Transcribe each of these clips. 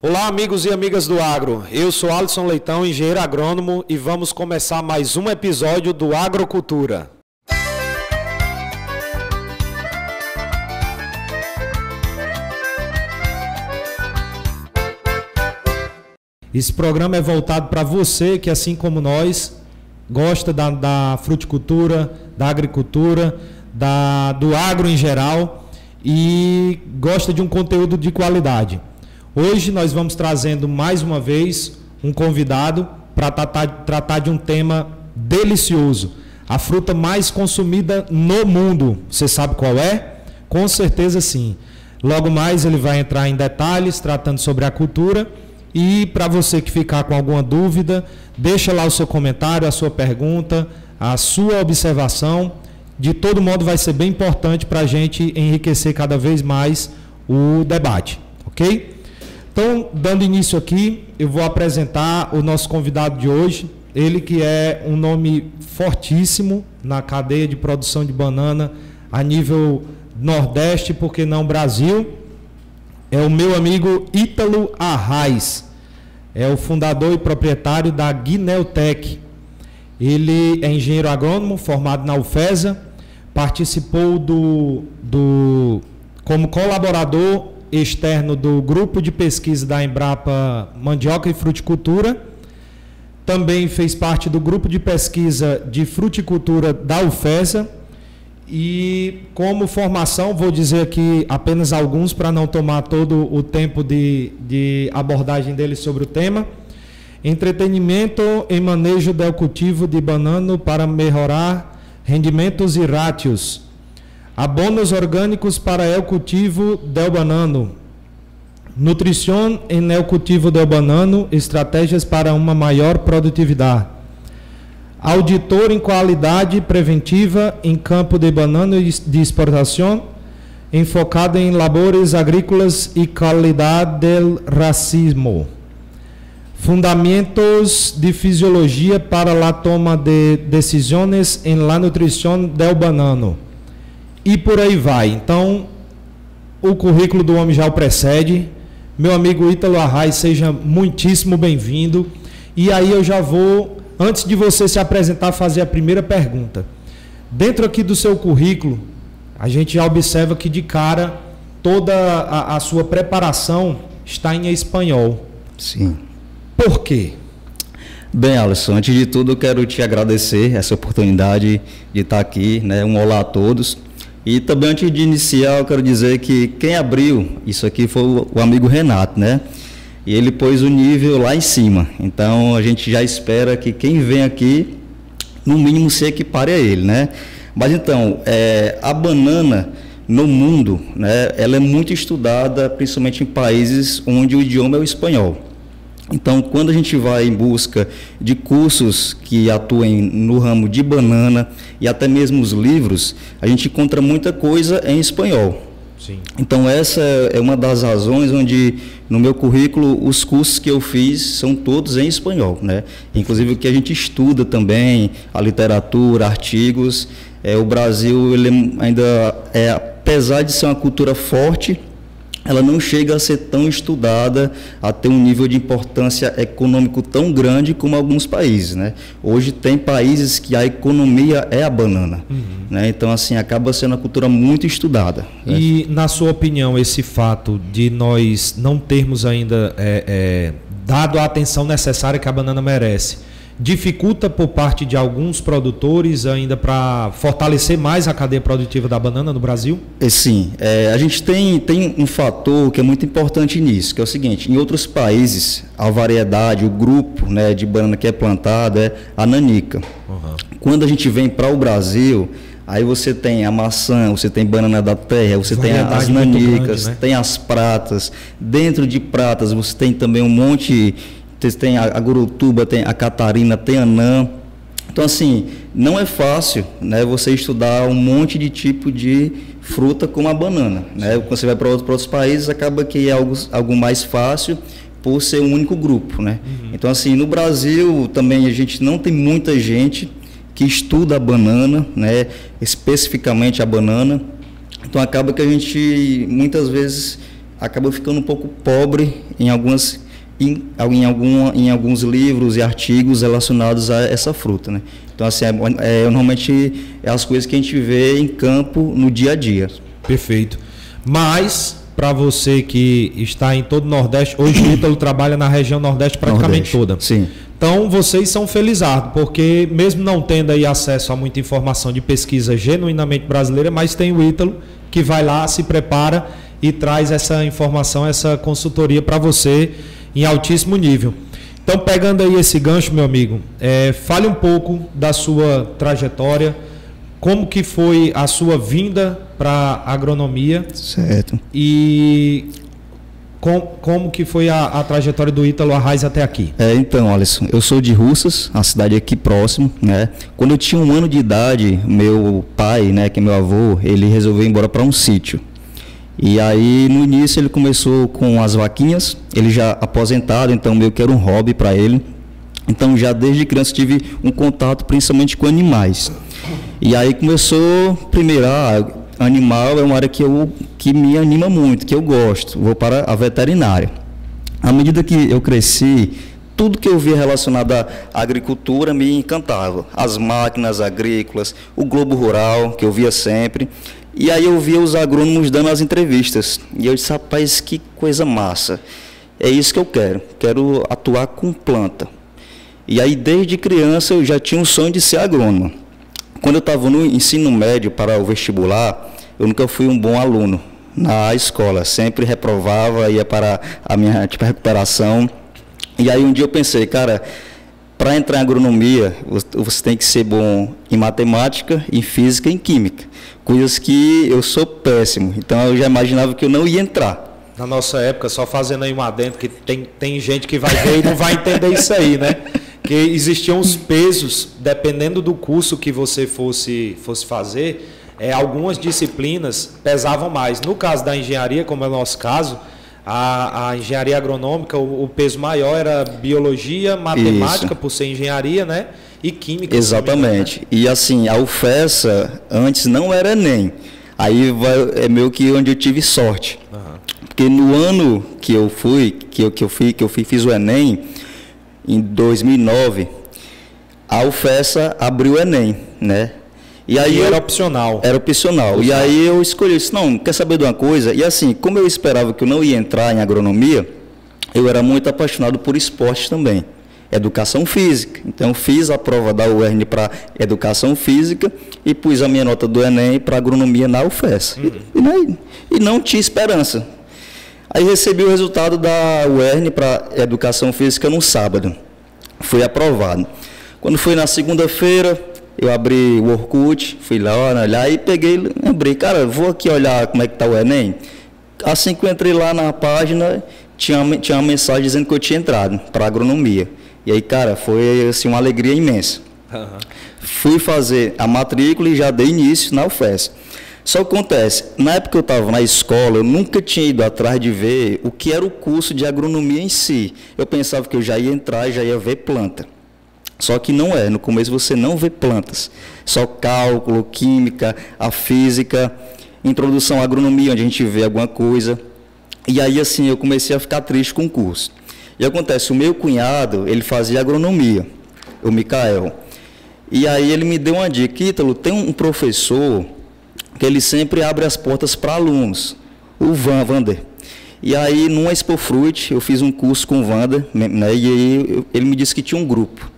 Olá, amigos e amigas do Agro. Eu sou Alisson Leitão, engenheiro agrônomo, e vamos começar mais um episódio do Agrocultura. Esse programa é voltado para você que, assim como nós, gosta da fruticultura, da agricultura, do agro em geral e gosta de um conteúdo de qualidade. Hoje nós vamos trazendo mais uma vez um convidado para tratar de um tema delicioso. A fruta mais consumida no mundo. Você sabe qual é? Com certeza sim. Logo mais ele vai entrar em detalhes tratando sobre a cultura. E para você que ficar com alguma dúvida, deixa lá o seu comentário, a sua pergunta, a sua observação. De todo modo vai ser bem importante para a gente enriquecer cada vez mais o debate, ok? Então, dando início aqui, eu vou apresentar o nosso convidado de hoje, ele que é um nome fortíssimo na cadeia de produção de banana a nível Nordeste, por que não Brasil, é o meu amigo Ítalo Arraes, é o fundador e proprietário da Guineutec. Ele é engenheiro agrônomo, formado na UFESA, participou como colaborador externo do grupo de pesquisa da Embrapa Mandioca e Fruticultura, também fez parte do grupo de pesquisa de fruticultura da UFESA e como formação, vou dizer aqui apenas alguns para não tomar todo o tempo de abordagem dele sobre o tema: entretenimento em manejo do cultivo de banano para melhorar rendimentos e rátios, abonos orgânicos para el cultivo del banano, nutrição em el cultivo del banano, estratégias para uma maior produtividade, auditor em qualidade preventiva em campo de banano de exportação, enfocado em labores agrícolas e qualidade del racismo, fundamentos de fisiologia para a toma de decisões em la nutrição del banano. E por aí vai. Então, o currículo do homem já o precede. Meu amigo Ítalo Arraes, seja muitíssimo bem-vindo. E aí eu já vou, antes de você se apresentar, fazer a primeira pergunta. Dentro aqui do seu currículo, a gente já observa que de cara toda a sua preparação está em espanhol. Sim. Por quê? Bem, Alisson, antes de tudo eu quero te agradecer essa oportunidade de estar aqui, né? Um olá a todos. E também, antes de iniciar, eu quero dizer que quem abriu isso aqui foi o amigo Renato, né? E ele pôs o nível lá em cima. Então, a gente já espera que quem vem aqui, no mínimo, se equipare a ele, né? Mas, então, a banana no mundo, né, ela é muito estudada, principalmente em países onde o idioma é o espanhol. Então, quando a gente vai em busca de cursos que atuem no ramo de banana e até mesmo os livros, a gente encontra muita coisa em espanhol. Sim. Então, essa é uma das razões onde, no meu currículo, os cursos que eu fiz são todos em espanhol, né? Inclusive o que a gente estuda também, a literatura, artigos. O Brasil, ele ainda apesar de ser uma cultura forte, ela não chega a ser tão estudada, a ter um nível de importância econômico tão grande como alguns países, né? Hoje tem países que a economia é a banana, né? Então, assim, acaba sendo uma cultura muito estudada. E, na sua opinião, esse fato de nós não termos ainda dado a atenção necessária que a banana merece, dificulta por parte de alguns produtores ainda para fortalecer mais a cadeia produtiva da banana no Brasil? Sim, a gente tem um fator que é muito importante nisso, que é o seguinte: em outros países a variedade, o grupo, né, de banana que é plantada é a nanica. Uhum. Quando a gente vem para o Brasil, aí você tem a maçã, você tem banana da terra, você tem as nanicas, grande, né? Tem as pratas. Dentro de pratas você tem também um monte. Tem a Gurutuba, tem a Catarina, tem a Anã. Então, assim, não é fácil, né, você estudar um monte de tipo de fruta como a banana, né? Quando você vai para outros países, acaba que é algo mais fácil por ser um único grupo, né? Uhum. Então, assim, no Brasil também a gente não tem muita gente que estuda a banana, né, especificamente a banana. Então, acaba que a gente muitas vezes acabou ficando um pouco pobre em alguns livros e artigos relacionados a essa fruta, né? Então, assim, normalmente é as coisas que a gente vê em campo no dia a dia. Perfeito. Mas, para você que está em todo o Nordeste, hoje o Ítalo trabalha na região Nordeste praticamente toda. Sim. Então, vocês são felizardos, porque mesmo não tendo aí acesso a muita informação de pesquisa genuinamente brasileira, mas tem o Ítalo que vai lá, se prepara e traz essa informação, essa consultoria para você em altíssimo nível. Então, pegando aí esse gancho, meu amigo, fale um pouco da sua trajetória, como que foi a sua vinda para a agronomia. Certo. E como que foi a trajetória do Ítalo Arraes até aqui? Então, Alisson, eu sou de Russas, a cidade aqui próximo, né? Quando eu tinha 1 ano de idade, meu pai, né, que é meu avô, ele resolveu ir embora para um sítio. E aí, no início, ele começou com as vaquinhas, ele já aposentado, então meio que era um hobby para ele. Então, já desde criança tive um contato principalmente com animais. E aí começou, primeiro, animal é uma área que me anima muito, que eu gosto, vou para a veterinária. À medida que eu cresci, tudo que eu via relacionado à agricultura me encantava. As máquinas agrícolas, o Globo Rural, que eu via sempre. E aí eu via os agrônomos dando as entrevistas. E eu disse, rapaz, que coisa massa. É isso que eu quero atuar com planta. E aí desde criança eu já tinha um sonho de ser agrônomo. Quando eu estava no ensino médio para o vestibular, eu nunca fui um bom aluno na escola. Sempre reprovava, ia para a minha recuperação. E aí um dia eu pensei, cara, para entrar em agronomia, você tem que ser bom em matemática, em física e em química. Coisas que eu sou péssimo. Então eu já imaginava que eu não ia entrar. Na nossa época, só fazendo aí um adendo, que tem gente que vai ver e não vai entender isso aí, né? Que existiam os pesos, dependendo do curso que você fosse fazer, algumas disciplinas pesavam mais. No caso da engenharia, como é o nosso caso, a engenharia agronômica, o peso maior era biologia, matemática, por ser engenharia, né? E química. Exatamente. Também, né? E assim, a UFESA antes não era Enem. Aí é meio que onde eu tive sorte. Uhum. Porque no ano que eu fiz o Enem, em 2009, a UFESA abriu o Enem, né? E aí era opcional. Era opcional. E aí eu escolhi, disse, não, quer saber de uma coisa? E assim, como eu esperava que eu não ia entrar em agronomia, eu era muito apaixonado por esporte também. Educação física. Então, fiz a prova da UERN para educação física e pus a minha nota do Enem para agronomia na UFES. E não tinha esperança. Aí recebi o resultado da UERN para educação física no sábado. Fui aprovado. Quando foi na segunda-feira, eu abri o Orkut, fui lá olhar e lembrei, cara, vou aqui olhar como é que está o Enem. Assim que eu entrei lá na página, tinha uma mensagem dizendo que eu tinha entrado para agronomia. E aí, cara, foi assim, uma alegria imensa. Uhum. Fui fazer a matrícula e já dei início na UFES. Só que acontece, na época que eu estava na escola, eu nunca tinha ido atrás de ver o que era o curso de agronomia em si. Eu pensava que eu já ia entrar e já ia ver planta. Só que não é, no começo você não vê plantas. Só cálculo, química, a física, introdução à agronomia, onde a gente vê alguma coisa. E aí, assim, eu comecei a ficar triste com o curso. E acontece, o meu cunhado, ele fazia agronomia, o Micael. E aí ele me deu uma dica, Ítalo, tem um professor que ele sempre abre as portas para alunos, o Vander. E aí, numa Expo Fruit, eu fiz um curso com o Vander, né, e aí ele me disse que tinha um grupo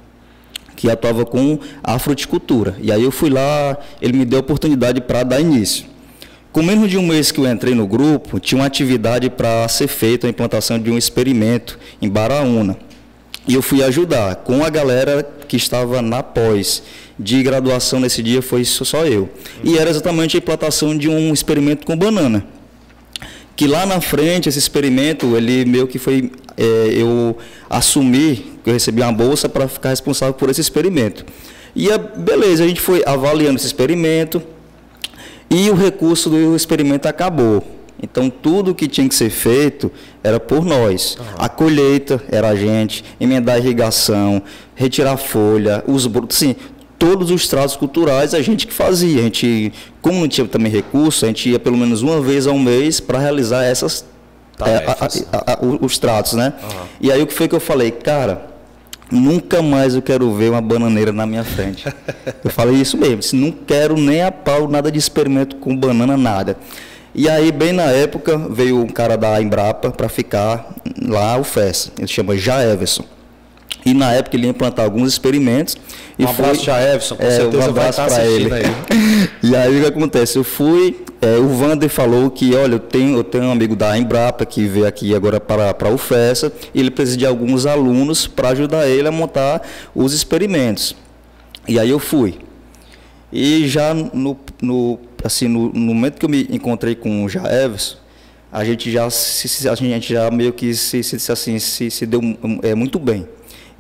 que atuava com a fruticultura. E aí eu fui lá, ele me deu a oportunidade para dar início. Com menos de um mês que eu entrei no grupo, tinha uma atividade para ser feita, a implantação de um experimento em Baraúna. E eu fui ajudar com a galera que estava na pós de graduação nesse dia, foi só eu. E era exatamente a implantação de um experimento com banana. Que lá na frente, esse experimento, ele meio que foi, eu assumi, que eu recebi uma bolsa para ficar responsável por esse experimento. E beleza, a gente foi avaliando esse experimento, e o recurso do experimento acabou. Então, tudo que tinha que ser feito era por nós. Uhum. A colheita era a gente, emendar a irrigação, retirar a folha, os brotos, sim, todos os tratos culturais a gente que fazia. A gente, como não tinha também recurso, a gente ia pelo menos uma vez ao mês para realizar os tratos, né? E aí o que foi que eu falei? Cara, nunca mais eu quero ver uma bananeira na minha frente. Eu falei isso mesmo, não quero nem a pau, nada de experimento com banana, nada. E aí, bem na época, veio um cara da Embrapa para ficar lá, o FES, ele chama Jaeverson. E na época ele ia implantar alguns experimentos. Um abraço, Jaeverson, com certeza um abraço vai estar assistindo ele. Aí. E aí o que acontece? Eu fui, o Wander falou que, olha, eu tenho um amigo da Embrapa que veio aqui agora para o FESA, e ele precisa de alguns alunos para ajudar ele a montar os experimentos. E aí eu fui. E já no momento que eu me encontrei com o Jaeverson, a gente já meio que se deu muito bem.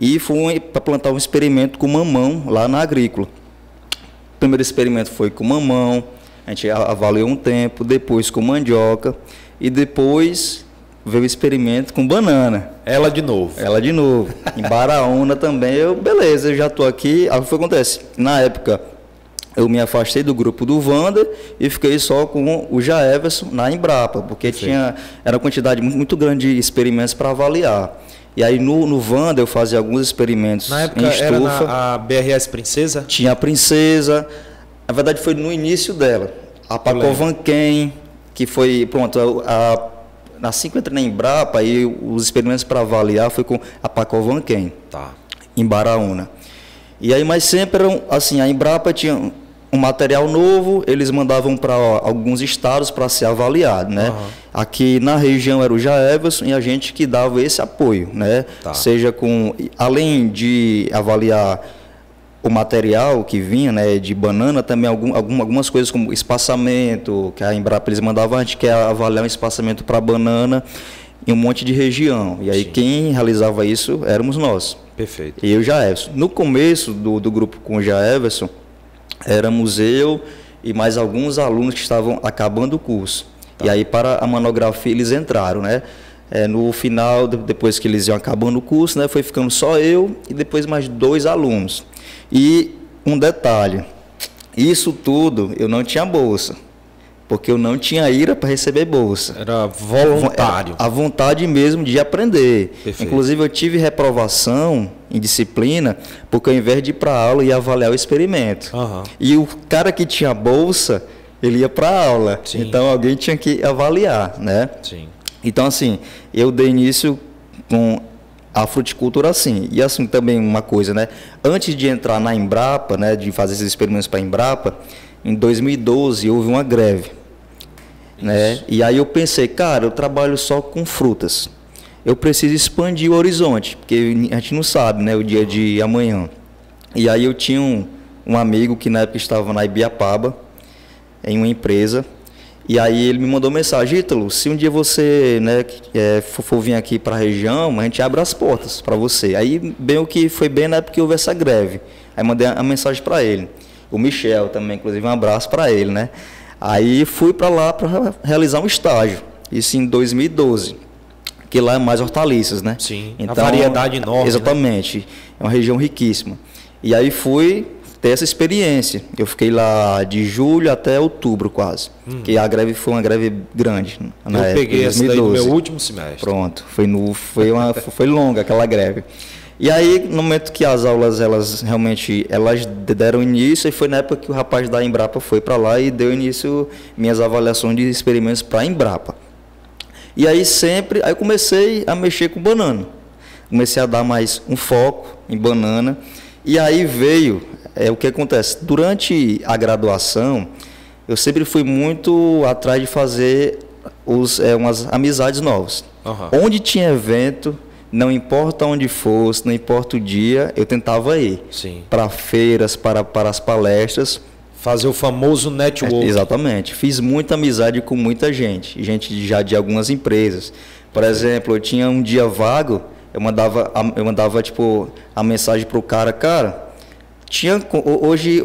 E fui para plantar um experimento com mamão lá na agrícola. O primeiro experimento foi com mamão, a gente avaliou um tempo, depois com mandioca, e depois veio o experimento com banana. Ela de novo. Em Baraúna também, beleza, eu já estou aqui. Aí o que acontece? Na época, eu me afastei do grupo do Wander e fiquei só com o Jaeverson na Embrapa, porque era uma quantidade muito grande de experimentos para avaliar. E aí no Wander eu fazia alguns experimentos na época em estufa. Era a BRS Princesa? Tinha a Princesa. Na verdade foi no início dela. A Pacovanquem, que foi, pronto, assim que eu entrei na Embrapa, aí os experimentos para avaliar foi com a Pacovanquem, em Baraúna. E aí, mas sempre eram, assim, a Embrapa tinha um material novo, eles mandavam para alguns estados para ser avaliado, né? Aqui na região era o Jaeverson e a gente que dava esse apoio, né? Seja além de avaliar o material que vinha, né, de banana, também algumas coisas como espaçamento, que a Embrapa eles mandavam, a gente quer avaliar um espaçamento para banana em um monte de região. E aí quem realizava isso éramos nós. Perfeito. E o Jaeverson. No começo do grupo com o Jaeverson, éramos eu e mais alguns alunos que estavam acabando o curso. E aí para a manografia eles entraram, né? No final, depois que eles iam acabando o curso, né, foi ficando só eu e depois mais 2 alunos. E um detalhe, isso tudo eu não tinha bolsa, porque eu não tinha ira para receber bolsa. Era voluntário. A vontade mesmo de aprender. Perfeito. Inclusive eu tive reprovação em disciplina, porque ao invés de ir para a aula, ia avaliar o experimento. E o cara que tinha bolsa, ele ia para a aula. Sim. Então alguém tinha que avaliar, né? Sim. Então assim, eu dei início com a fruticultura assim. E assim também uma coisa, né? Antes de entrar na Embrapa, né, de fazer esses experimentos para a Embrapa, em 2012 houve uma greve, né? E aí eu pensei, cara, eu trabalho só com frutas. Eu preciso expandir o horizonte, porque a gente não sabe, né, o dia de amanhã. E aí eu tinha um amigo que na época estava na Ibiapaba, em uma empresa, e aí ele me mandou mensagem: Ítalo, se um dia você, né, for vir aqui para a região, a gente abre as portas para você. Aí foi bem na época que houve essa greve. Aí mandei a mensagem para ele. O Michel também, inclusive, um abraço para ele, né? Aí fui para lá para realizar um estágio, isso em 2012, que lá é mais hortaliças, né? Sim, então, a variedade enorme. Exatamente, né? É uma região riquíssima. E aí fui ter essa experiência. Eu fiquei lá de julho até outubro quase, que a greve foi uma greve grande. Eu peguei essa daí no meu último semestre. Pronto, foi longa aquela greve. E aí, no momento que as aulas, elas deram início, e foi na época que o rapaz da Embrapa foi para lá e deu início minhas avaliações de experimentos para a Embrapa. E aí eu comecei a mexer com banana. Comecei a dar mais um foco em banana. E aí veio, o que acontece, durante a graduação, eu sempre fui muito atrás de fazer umas amizades novas. Onde tinha evento, não importa onde fosse, não importa o dia, eu tentava ir para feiras, para as palestras. Fazer o famoso network. Exatamente. Fiz muita amizade com muita gente já de algumas empresas. Por exemplo, eu tinha um dia vago, eu mandava tipo a mensagem pro cara, hoje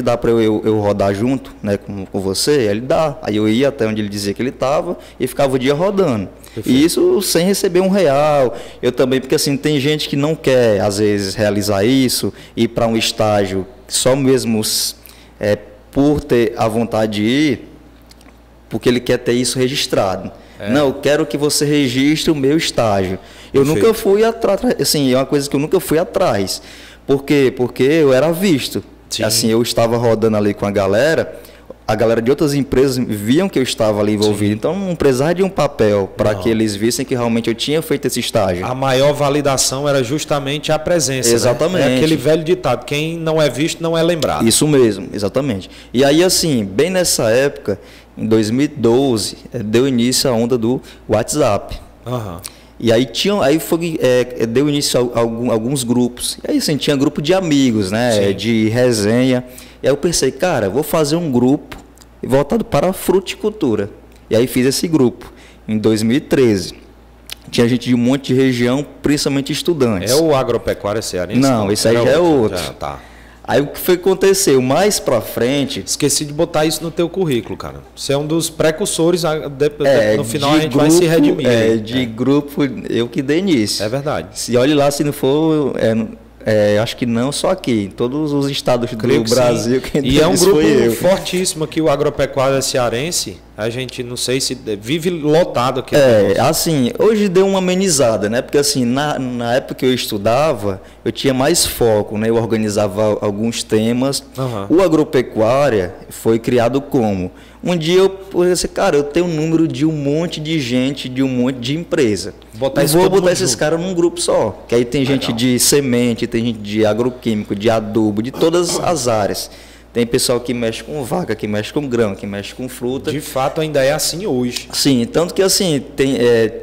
dá para eu rodar junto, né, com você? Ele dá. Aí eu ia até onde ele dizia que ele estava e ficava o dia rodando. Perfeito. E isso sem receber R$1. Eu também, porque assim, tem gente que não quer, às vezes, realizar isso, ir para um estágio só mesmo por ter a vontade de ir, porque ele quer ter isso registrado. Não, eu quero que você registre o meu estágio. Eu nunca fui atrás, assim, é uma coisa que eu nunca fui atrás. Por quê? Porque eu era visto. Sim. Assim, eu estava rodando ali com a galera de outras empresas viam que eu estava ali envolvido. Sim. Então, não precisava de um papel para que eles vissem que realmente eu tinha feito esse estágio. A maior validação era justamente a presença. Exatamente. Né? É aquele velho ditado, quem não é visto não é lembrado. Isso mesmo, exatamente. E aí, assim, bem nessa época, em 2012, deu início a onda do WhatsApp. E aí deu início a alguns grupos. E aí, assim, tinha grupo de amigos, né? Sim. De resenha. E aí eu pensei, cara, vou fazer um grupo voltado para a fruticultura. E aí fiz esse grupo em 2013. Tinha gente de um monte de região, principalmente estudantes. É o Agropecuária Cearense? Não, esse aí já é outro. Já, tá. Aí o que foi que aconteceu? Mais pra frente... Esqueci de botar isso no teu currículo, cara. Você é um dos precursores, no final a gente vai se redimir. Grupo, eu que dei início. É verdade. Se olhe lá, se não for... acho que não só aqui, em todos os estados do Brasil. E é um grupo fortíssimo aqui, o Agropecuária Cearense. A gente não sei se vive lotado aqui. Assim, hoje deu uma amenizada, né? Porque assim, na época que eu estudava, eu tinha mais foco, né? Eu organizava alguns temas. O Agropecuária foi criado como? Um dia eu pensei, cara, eu tenho um número de um monte de gente, de um monte de empresa. Vou botar esses caras num grupo só. Que aí tem gente de semente, tem gente de agroquímico, de adubo, de todas as áreas. Tem pessoal que mexe com vaca, que mexe com grão, que mexe com fruta. De fato, ainda é assim hoje. Sim, tanto que assim,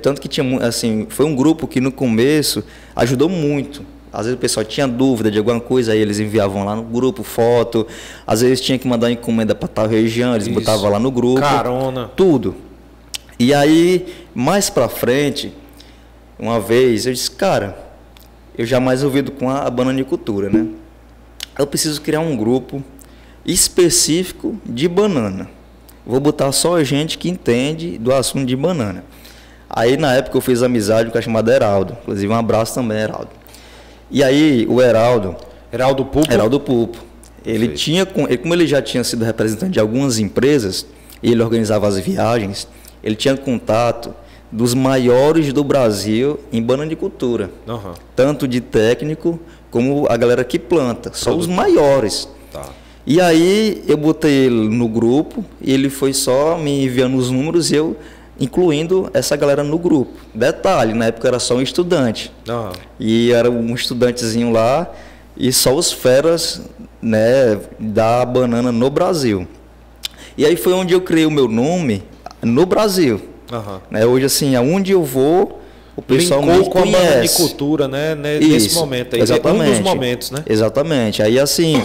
tanto que tinha, assim, foi um grupo que no começo ajudou muito. Às vezes o pessoal tinha dúvida de alguma coisa, aí eles enviavam lá no grupo foto. Às vezes tinha que mandar encomenda para tal região, eles botavam lá no grupo. Carona. Tudo. E aí, mais para frente, uma vez, eu disse, cara, eu jamais ouvido com a bananicultura, né? Eu preciso criar um grupo específico de banana. Vou botar só gente que entende do assunto de banana. Aí, na época, eu fiz amizade com o cara chamado Heraldo. Inclusive, um abraço também, Heraldo. E aí, o Heraldo Pulpo? Heraldo Pulpo. Ele tinha, como ele já tinha sido representante de algumas empresas, e ele organizava as viagens, ele tinha contato dos maiores do Brasil em bananicultura. Tanto de técnico, como a galera que planta. Só os maiores. Tá. E aí eu botei ele no grupo, e ele foi só me enviando os números e eu incluindo essa galera no grupo. Detalhe, na época era só um estudante. E era um estudantezinho lá e só os feras, né, da banana no Brasil. E aí foi onde eu criei o meu nome no Brasil. Né, hoje, assim, aonde eu vou, o pessoal me conhece. Com a bananicultura, né, nesse momento aí. Exatamente. Um dos momentos, né? Exatamente. Aí, assim,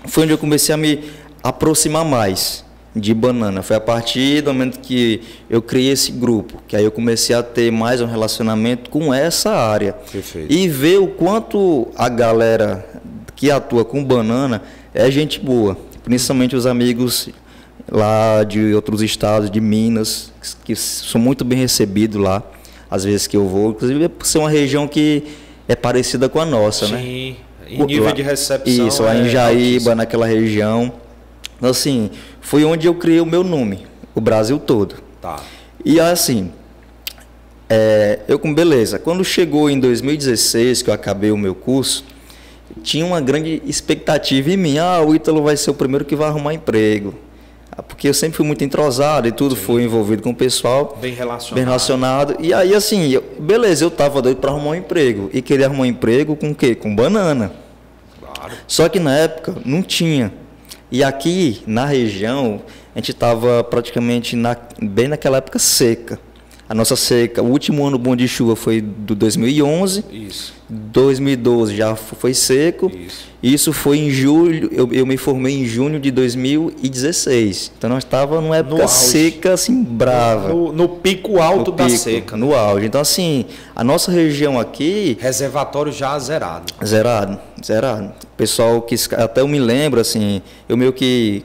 foi onde eu comecei a me aproximar mais de banana. Foi a partir do momento que eu criei esse grupo, que aí eu comecei a ter mais um relacionamento com essa área. Perfeito. E ver o quanto a galera que atua com banana é gente boa, principalmente os amigos lá de outros estados, de Minas, que são muito bem recebidos lá, às vezes que eu vou, inclusive por ser uma região que é parecida com a nossa, né? Sim, em nível de recepção. Isso, lá em Jaíba, naquela região. Então, assim, foi onde eu criei o meu nome, o Brasil todo. Tá. E assim, beleza, quando chegou em 2016, que eu acabei o meu curso, tinha uma grande expectativa em mim. O Ítalo vai ser o primeiro que vai arrumar emprego. Porque eu sempre fui muito entrosado e tudo, fui envolvido com o pessoal. Bem relacionado. E aí, assim, eu estava doido para arrumar um emprego. E queria arrumar um emprego com o quê? Com banana. Claro. Só que na época não tinha. E aqui, na região, a gente estava praticamente bem naquela época seca. A nossa seca, o último ano bom de chuva foi do 2011. Isso. 2012 já foi seco. Isso foi em julho, eu me formei em junho de 2016. Então nós estávamos numa época seca, assim, brava. No pico alto da seca. No auge. Então, assim, a nossa região aqui... Reservatório já zerado. Zerado. O pessoal que... Até eu me lembro, assim, eu meio que...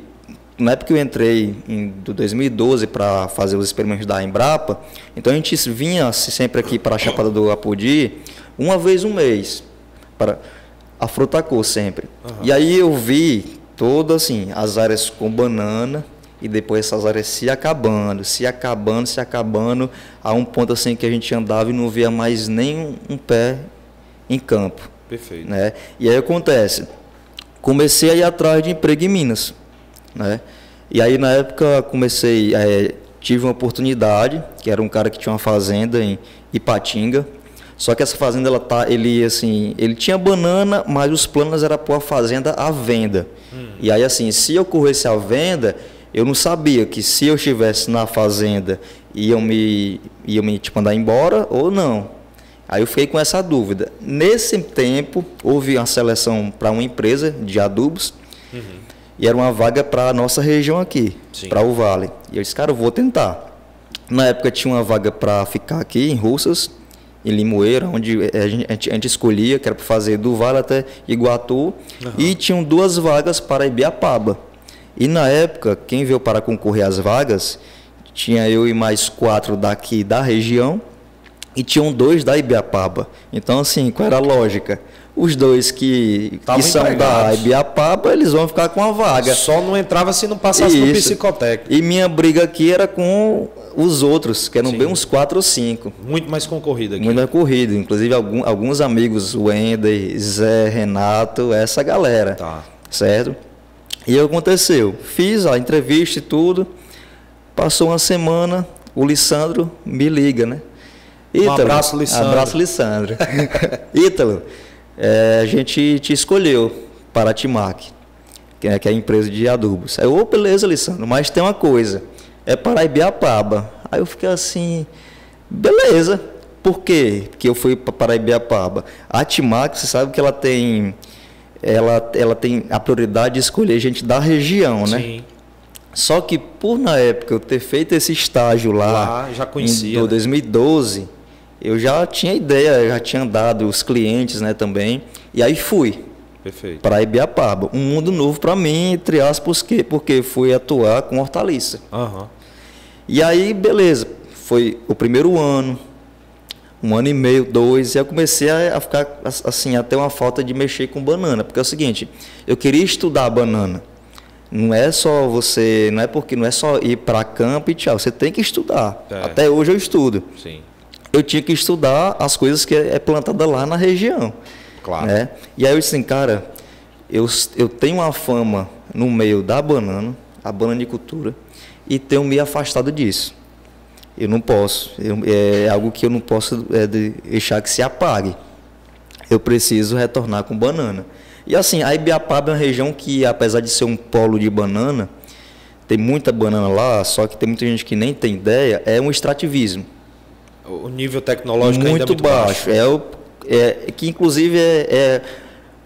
Na época que eu entrei em 2012 para fazer os experimentos da Embrapa, então a gente vinha sempre aqui para a Chapada do Apodi, uma vez um mês, para a Frutacor sempre. E aí eu vi todas assim, as áreas com banana e depois essas áreas se acabando, a um ponto assim que a gente andava e não via mais nem um pé em campo. Perfeito. Né? E aí acontece, comecei a ir atrás de emprego em Minas, né? E aí na época tive uma oportunidade, que era um cara que tinha uma fazenda em Ipatinga, só que essa fazenda ele tinha banana, mas os planos era pôr a fazenda à venda. E aí assim, se ocorresse a venda, eu não sabia que se eu estivesse na fazenda iam me tipo, mandar embora ou não. Aí eu fiquei com essa dúvida. Nesse tempo, houve uma seleção para uma empresa de adubos, e era uma vaga para a nossa região aqui, para o Vale. E eu disse, cara, eu vou tentar. Na época tinha uma vaga para ficar aqui em Russas, em Limoeiro, onde a gente escolhia, que era para fazer do Vale até Iguatu, e tinham 2 vagas para Ibiapaba. E na época, quem veio para concorrer às vagas, tinha eu e mais 4 daqui da região, e tinham 2 da Ibiapaba. Então, assim, qual era a lógica? Os 2 que são da Ibiapaba, eles vão ficar com a vaga. Só não entrava se não passasse no psicotécnico. E minha briga aqui era com os outros, que eram bem uns 4 ou 5. Muito mais concorrido aqui. Muito mais corrido. Inclusive, alguns amigos, o Wender, Zé, Renato, essa galera. Tá. Certo? E aconteceu. Fiz a entrevista e tudo. Passou uma semana, o Lissandro me liga, né? Ítalo, um abraço, Lissandro. Abraço, Lissandro. Ítalo, a gente te escolheu para a Timac, que é a empresa de adubos. Aí eu, beleza, Lissandro, mas tem uma coisa, é para Ibiapaba. Aí eu fiquei assim, beleza. Por quê? Porque eu fui para Ibiapaba. A Timac, você sabe que ela tem a prioridade de escolher gente da região, né? Sim. Só que por na época eu ter feito esse estágio lá já conhecia, em 2012, eu já tinha ideia, já tinha dado os clientes, né, também. E aí fui para Ibiapaba, um mundo novo para mim, entre aspas, porque fui atuar com hortaliça. E aí, beleza, foi o primeiro ano, 1 ano e meio, 2, e eu comecei a ficar assim, a ter uma falta de mexer com banana, porque é o seguinte, eu queria estudar a banana. Não é só não é só ir para campo e tchau, você tem que estudar. Até hoje eu estudo. Sim. Eu tinha que estudar as coisas que é plantada lá na região. Claro. Né? E aí eu disse assim, cara, eu tenho uma fama no meio da banana, a bananicultura, e tenho me afastado disso. Eu não posso, é algo que eu não posso deixar que se apague. Eu preciso retornar com banana. E assim, a Ibiapaba é uma região que, apesar de ser um polo de banana, tem muita banana lá, só que tem muita gente que nem tem ideia, é um extrativismo. O nível tecnológico ainda é muito baixo. Que inclusive é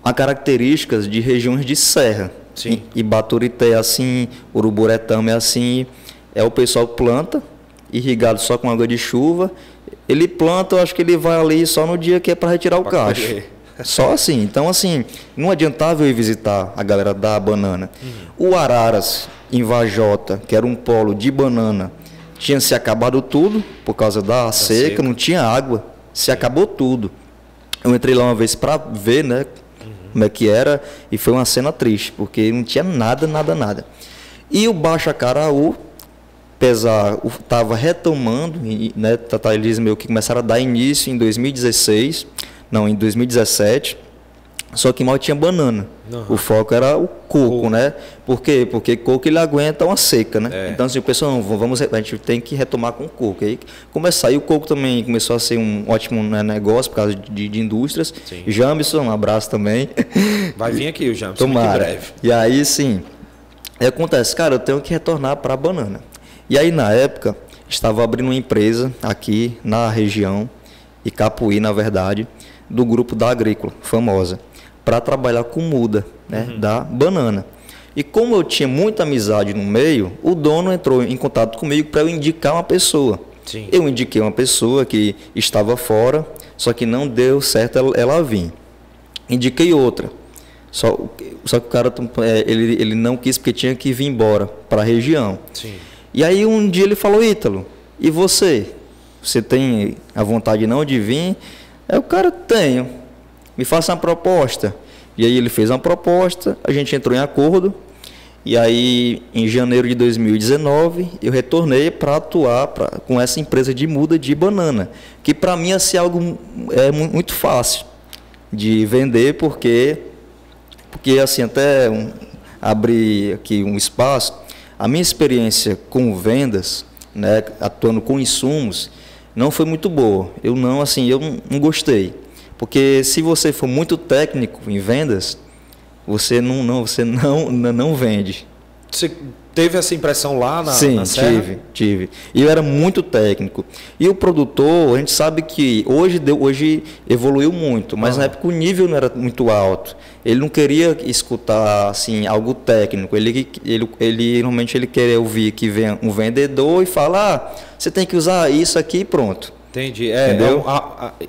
uma característica de regiões de serra. Sim. Ibaturité é assim, Uruburetama é assim, o pessoal planta, irrigado só com água de chuva, ele planta, eu acho que ele vai ali só no dia que é para retirar o cacho. Só assim. Então, assim, não adiantava eu ir visitar a galera da banana. O Araras, em Vajota, que era um polo de banana, tinha se acabado tudo por causa da seca, não tinha água, se acabou tudo. Eu entrei lá uma vez para ver, né, como é que era, e foi uma cena triste, porque não tinha nada. E o Baixo Acaraú, estava retomando, né, eles meio que começaram a dar início em 2016, em 2017, só que mal tinha banana. O foco era o coco, né? Por quê? Porque coco ele aguenta uma seca, né? Então, assim, o pessoal, a gente tem que retomar com o coco. Aí começou, e o coco também começou a ser um ótimo, né, negócio por causa de indústrias. Sim. Jamison, um abraço também. Vai vir aqui o Jamison, muito em breve. E aí, sim, acontece, cara, eu tenho que retornar para a banana. E aí, na época, estava abrindo uma empresa aqui na região, Icapuí, na verdade, do grupo da Agrícola, famosa, para trabalhar com muda, né, da banana. E como eu tinha muita amizade no meio, o dono entrou em contato comigo para eu indicar uma pessoa. Sim. Eu indiquei uma pessoa que estava fora, só que não deu certo ela vir. Indiquei outra. Só que o cara ele não quis porque tinha que vir embora para a região. Sim. E aí um dia ele falou, Ítalo, e você? Você tem a vontade não de vir? Aí o cara, tenho. Me faça uma proposta. E aí ele fez uma proposta, a gente entrou em acordo E aí, em janeiro de 2019, eu retornei para atuar com essa empresa de muda de banana, que para mim ia ser algo muito fácil de vender, porque assim, até abrir aqui um espaço, a minha experiência com vendas, né, atuando com insumos, não foi muito boa. Eu não gostei, porque se você for muito técnico em vendas, você não vende. Você teve essa impressão lá na Serra? Tive. E eu era muito técnico. E o produtor, a gente sabe que hoje evoluiu muito, mas na época o nível não era muito alto. Ele não queria escutar assim, algo técnico. Normalmente ele queria ouvir que vem um vendedor e falar, você tem que usar isso aqui e pronto. Entendi.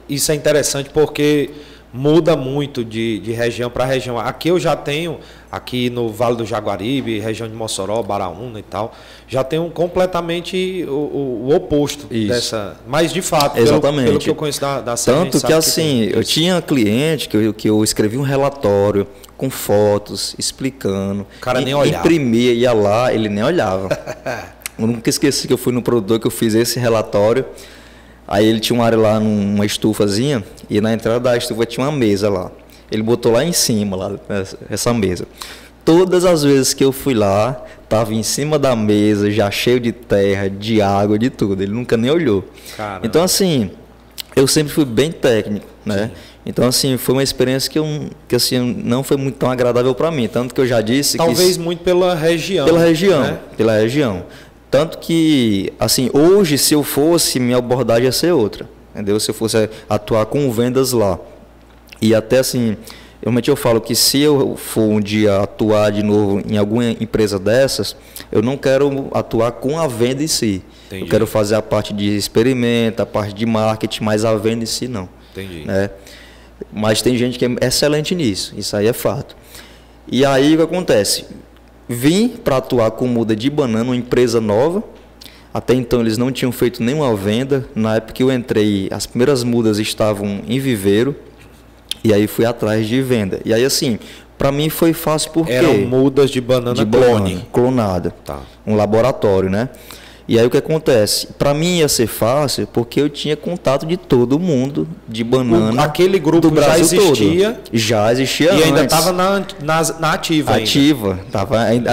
Isso é interessante porque muda muito de região para região. Aqui eu já tenho, aqui no Vale do Jaguaribe, região de Mossoró, Baraúna e tal, já tenho completamente o oposto dessa. Mas de fato, pelo que eu conheço da Serra, tanto que assim, eu tinha cliente que eu escrevi um relatório com fotos, explicando. O cara nem olhava. Imprimia, ia lá, ele nem olhava. Eu nunca esqueci que eu fui no produtor que eu fiz esse relatório. Aí ele tinha uma área lá, numa estufazinha, e na entrada da estufa tinha uma mesa lá. Ele botou lá em cima, lá, essa mesa. Todas as vezes que eu fui lá, estava em cima da mesa, já cheio de terra, de água, de tudo. Ele nunca nem olhou. Caramba. Então, assim, eu sempre fui bem técnico, né? Sim. Então, assim, foi uma experiência que assim, não foi muito tão agradável para mim. Tanto que eu já disse Talvez muito pela região. Pela região. Tanto que, assim, hoje, se eu fosse, minha abordagem ia ser outra, entendeu? Se eu fosse atuar com vendas lá. E até, assim, realmente eu falo que se eu for um dia atuar de novo em alguma empresa dessas, eu não quero atuar com a venda em si. Entendi. Eu quero fazer a parte de experimento, a parte de marketing, mas a venda em si não. Entendi. Né? Mas tem gente que é excelente nisso, isso aí é fato. E aí o que acontece? Vim para atuar com muda de banana, uma empresa nova. Até então eles não tinham feito nenhuma venda. Na época que eu entrei, as primeiras mudas estavam em viveiro. E aí fui atrás de venda. E aí assim, para mim foi fácil porque... Eram mudas de banana clonada. Tá. Um laboratório, né? E aí o que acontece? Para mim ia ser fácil porque eu tinha contato de todo mundo de banana. Aquele grupo do Brasil já existia. Todo. Já existia e antes. Ainda estava na ativa. Ativa.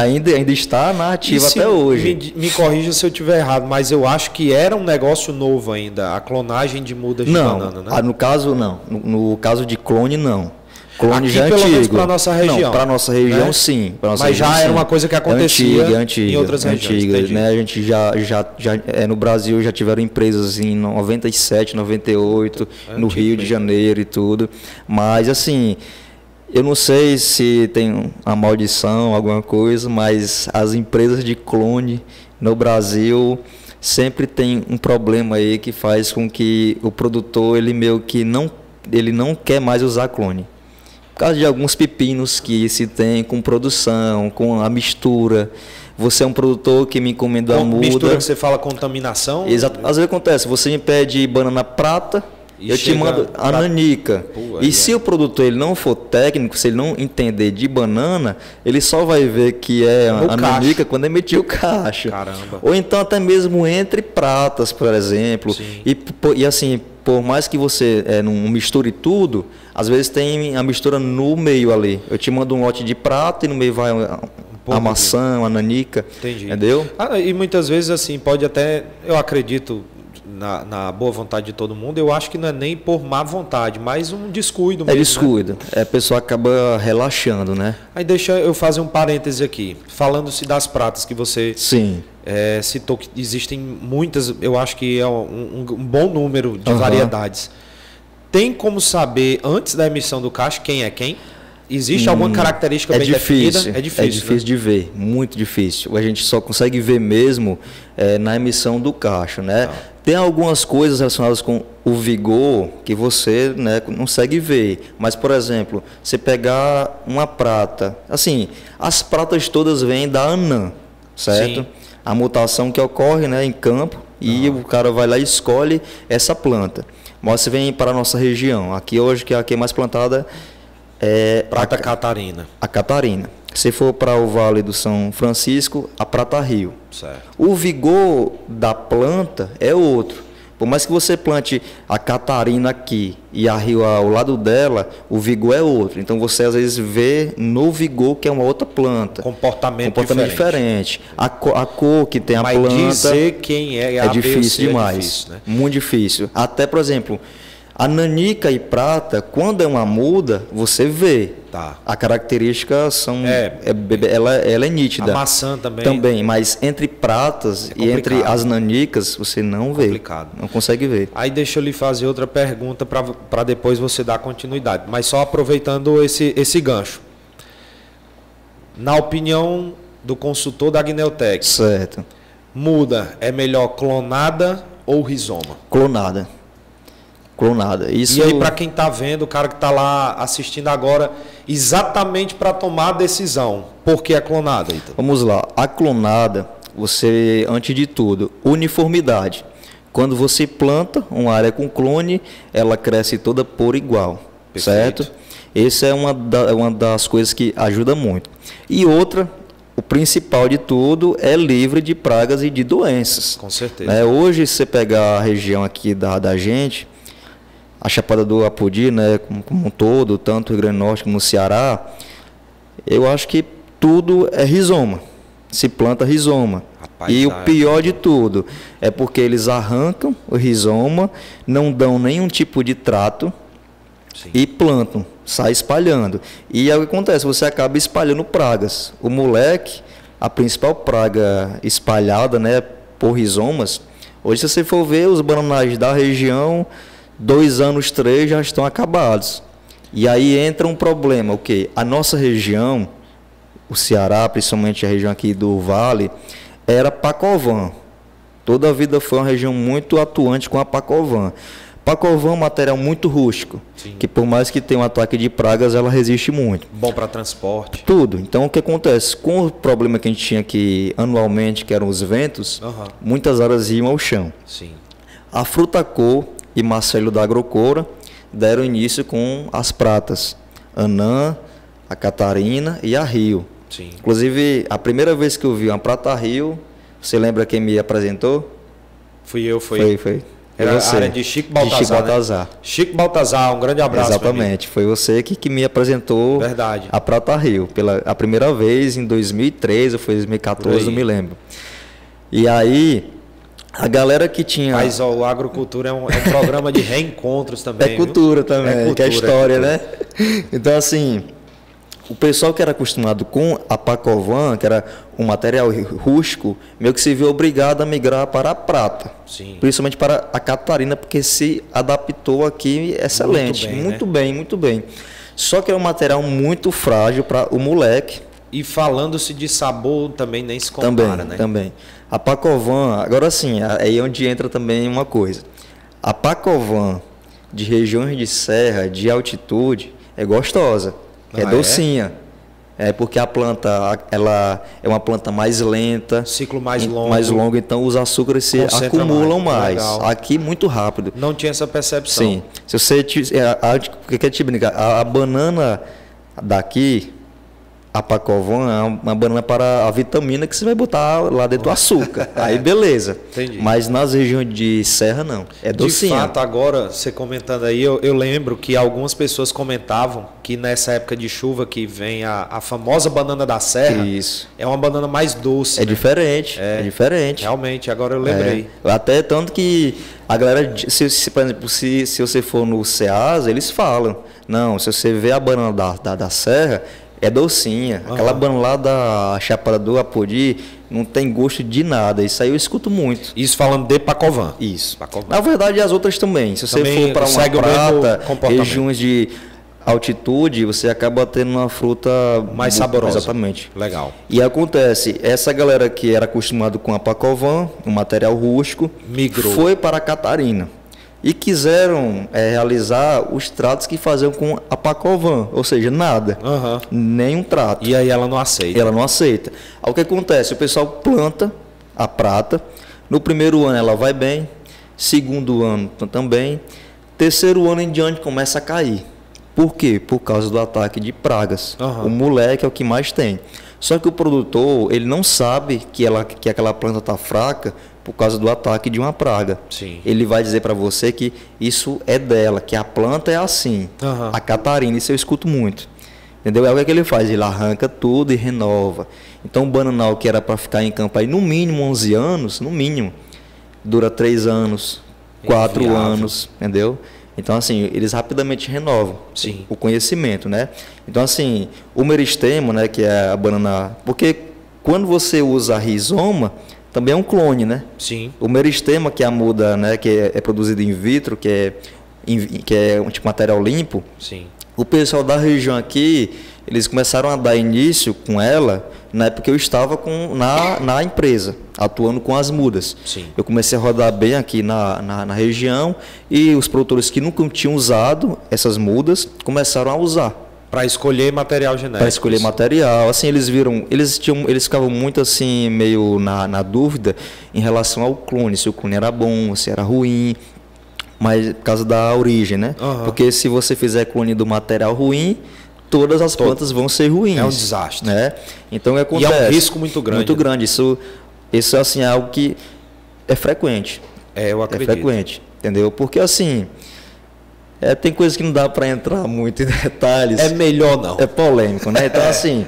Ainda está na ativa até hoje. Me corrija se eu estiver errado, mas eu acho que era um negócio novo ainda, a clonagem de mudas de banana, né? No caso, não. No caso de clone, não. Clone aqui, já pelo antigo. menos para nossa região. Não, para nossa região, né? sim. Mas região, já era uma coisa que acontecia em outras regiões. Né? A gente já no Brasil já tiveram empresas em 97, 98, no Rio de Janeiro e tudo. Mas assim, eu não sei se tem uma maldição, alguma coisa, mas as empresas de clone no Brasil sempre tem um problema aí que faz com que o produtor ele meio que não quer mais usar clone. Por causa de alguns pepinos que se tem com produção, com a mistura. Você é um produtor que me encomendou a muda. Mistura que você fala contaminação? Exato. Às vezes acontece, você me pede banana prata, eu te mando a nanica. E se o produtor ele não for técnico, se ele não entender de banana, ele só vai ver que é a nanica quando emitir o cacho. Caramba. Ou então até mesmo entre pratas, por exemplo. E assim, por mais que você não misture tudo, às vezes tem a mistura no meio ali. Eu te mando um lote de prata e no meio vai a maçã, a nanica. Entendi. Entendeu? E muitas vezes assim, pode até, eu acredito na boa vontade de todo mundo, eu acho que não é nem por má vontade, mas um descuido mesmo. É descuido. Né? A pessoa acaba relaxando, né? Aí deixa eu fazer um parêntese aqui. Falando-se das pratas que você citou, que existem muitas, eu acho que é um bom número de variedades. Tem como saber, antes da emissão do cacho, quem é quem? Existe alguma característica bem definida? É difícil de ver, muito difícil. A gente só consegue ver mesmo na emissão do cacho, né? Tem algumas coisas relacionadas com o vigor que você consegue ver. Mas, por exemplo, você pegar uma prata... Assim, as pratas todas vêm da Anã, certo? Sim. A mutação que ocorre em campo e o cara vai lá e escolhe essa planta. Mas você vem para a nossa região. Aqui hoje, que é a que é mais plantada... Prata Catarina. A Catarina. Se for para o Vale do São Francisco, a Prata Rio. Certo. O vigor da planta é outro. Por mais que você plante a Catarina aqui e a Rio ao lado dela, o vigor é outro. Então você às vezes vê no vigor que é uma outra planta. Comportamento diferente. A cor que tem a Mas planta. Dizer quem é difícil demais. É difícil, né? Muito difícil. Até, por exemplo, a nanica e prata, quando é uma muda, você vê. Tá. A característica ela é nítida. A maçã também. Também, mas entre pratas e entre as nanicas, você não vê. Complicado. Não consegue ver. Aí deixa eu lhe fazer outra pergunta para depois você dar continuidade. Mas só aproveitando esse gancho. Na opinião do consultor da Agneltec, certo. Muda é melhor clonada ou rizoma? Clonada. Isso... E aí, para quem está vendo, o cara que está lá assistindo agora, exatamente para tomar a decisão, por que a clonada, Ítalo? Vamos lá. A clonada, você, antes de tudo, uniformidade. Quando você planta uma área com clone, ela cresce toda por igual. Perfeito. Certo? Essa é uma das coisas que ajuda muito. E outra, o principal de tudo, é livre de pragas e de doenças. Com certeza. Hoje, se você pegar a região aqui da gente, a Chapada do Apodi, né, como um todo, tanto o Rio Grande do Norte como o Ceará, eu acho que tudo é rizoma. Se planta rizoma. Rapaz, e o pior de tudo é porque eles arrancam o rizoma, não dão nenhum tipo de trato. Sim. E plantam, sai espalhando. E aí o que acontece? Você acaba espalhando pragas. O moleque, a principal praga espalhada, né, por rizomas, hoje se você for ver os bananais da região, 2 anos, 3 já estão acabados. E aí entra um problema, o quê? A nossa região, o Ceará, principalmente a região aqui do Vale, era Pacovan. Toda a vida foi uma região muito atuante com a Pacovan. Pacovan é um material muito rústico, sim, que por mais que tenha um ataque de pragas, ela resiste muito. Bom para transporte. Tudo. Então o que acontece? Com o problema que a gente tinha aqui anualmente, que eram os ventos, muitas áreas iam ao chão. Sim. A Frutacor e Marcelo da Agrocora deram início com as pratas, Anã, a Catarina e a Rio. Sim. Inclusive, a primeira vez que eu vi uma prata Rio, você lembra quem me apresentou? Fui eu. Foi. Era a área de Chico Baltazar. Né? Chico Baltazar, um grande abraço. Exatamente, foi você que me apresentou. Verdade. A prata Rio, a primeira vez em 2013 ou foi 2014, não me lembro. E aí... A galera que tinha... Mas o Agrocultura é um programa de reencontros também. É cultura também, cultura, que é história, né? Então, assim, o pessoal que era acostumado com a Pacovan, que era um material rústico, meio que se viu obrigado a migrar para a prata. Sim. Principalmente para a Catarina, porque se adaptou aqui excelente. Muito bem. Só que é um material muito frágil para o moleque. E falando-se de sabor, também nem se compara, né? Também. A Pacovan, agora sim, aí é onde entra também uma coisa. A Pacovan de regiões de serra, de altitude, é gostosa, é docinha. É porque a planta, ela é uma planta mais lenta. Ciclo mais longo. Então os açúcares se acumulam mais. Legal. Aqui muito rápido. Não tinha essa percepção. Sim. Se você... Quer te brincar? A banana daqui... A Pacovan é uma banana para a vitamina que você vai botar lá dentro do açúcar. Aí beleza. Entendi. Mas nas regiões de serra não. É docinha. De fato, agora, você comentando aí, eu lembro que algumas pessoas comentavam que nessa época de chuva que vem a famosa banana da serra. Isso. É uma banana mais doce. É, né? É diferente. Realmente, agora eu lembrei. Até tanto que a galera, por exemplo, se você for no Ceasa, eles falam. Não, se você vê a banana da serra... É docinha. Aquela banana lá da Chapada do Apodi não tem gosto de nada. Isso aí eu escuto muito. Isso falando de Pacovan. Isso. Pacovan. Na verdade, as outras também. Se você for para uma prata, regiões de altitude, você acaba tendo uma fruta mais saborosa. Exatamente. Legal. E acontece, essa galera que era acostumada com a Pacovan, um material rústico, migrou. Foi para a Catarina. E quiseram realizar os tratos que faziam com a Pacovan, ou seja, nada, nenhum trato. E aí ela não aceita. Ela não aceita. Aí o que acontece? O pessoal planta a prata, no primeiro ano ela vai bem, segundo ano também, terceiro ano em diante começa a cair. Por quê? Por causa do ataque de pragas. Uhum. O moleque é o que mais tem. Só que o produtor, ele não sabe que aquela planta está fraca por causa do ataque de uma praga. Sim. Ele vai dizer para você que isso é dela, que a planta é assim. Uhum. A Catarina, isso eu escuto muito. Entendeu? É o que ele faz, ele arranca tudo e renova. Então o bananal que era para ficar em campo aí no mínimo 11 anos, no mínimo, dura 3 anos, 4 Inviável. anos, entendeu? Então, assim, eles rapidamente renovam. Sim. O conhecimento, né? Então, assim, o meristemo, né, que é a banana... Porque quando você usa a rizoma, também é um clone, né? Sim. O meristema, que é a muda, né, que é produzido in vitro, que é um tipo material limpo, Sim. o pessoal da região aqui, eles começaram a dar início com ela na época que eu estava na empresa, atuando com as mudas. Sim. Eu comecei a rodar bem aqui na região e os produtores que nunca tinham usado essas mudas começaram a usar. Para escolher material genético. Para escolher material. Assim, eles viram, eles ficavam muito assim, meio na dúvida em relação ao clone, se o clone era bom, se era ruim. Mas por causa da origem, né? Uhum. Porque se você fizer clone do material ruim, todas as plantas vão ser ruins. É um desastre. Né? Então, o que acontece? E é um risco muito grande. Muito grande. Isso assim, é algo que é frequente. Eu acredito. É frequente, entendeu? Porque assim, tem coisas que não dá para entrar muito em detalhes. É melhor não. É polêmico, né? Então, assim,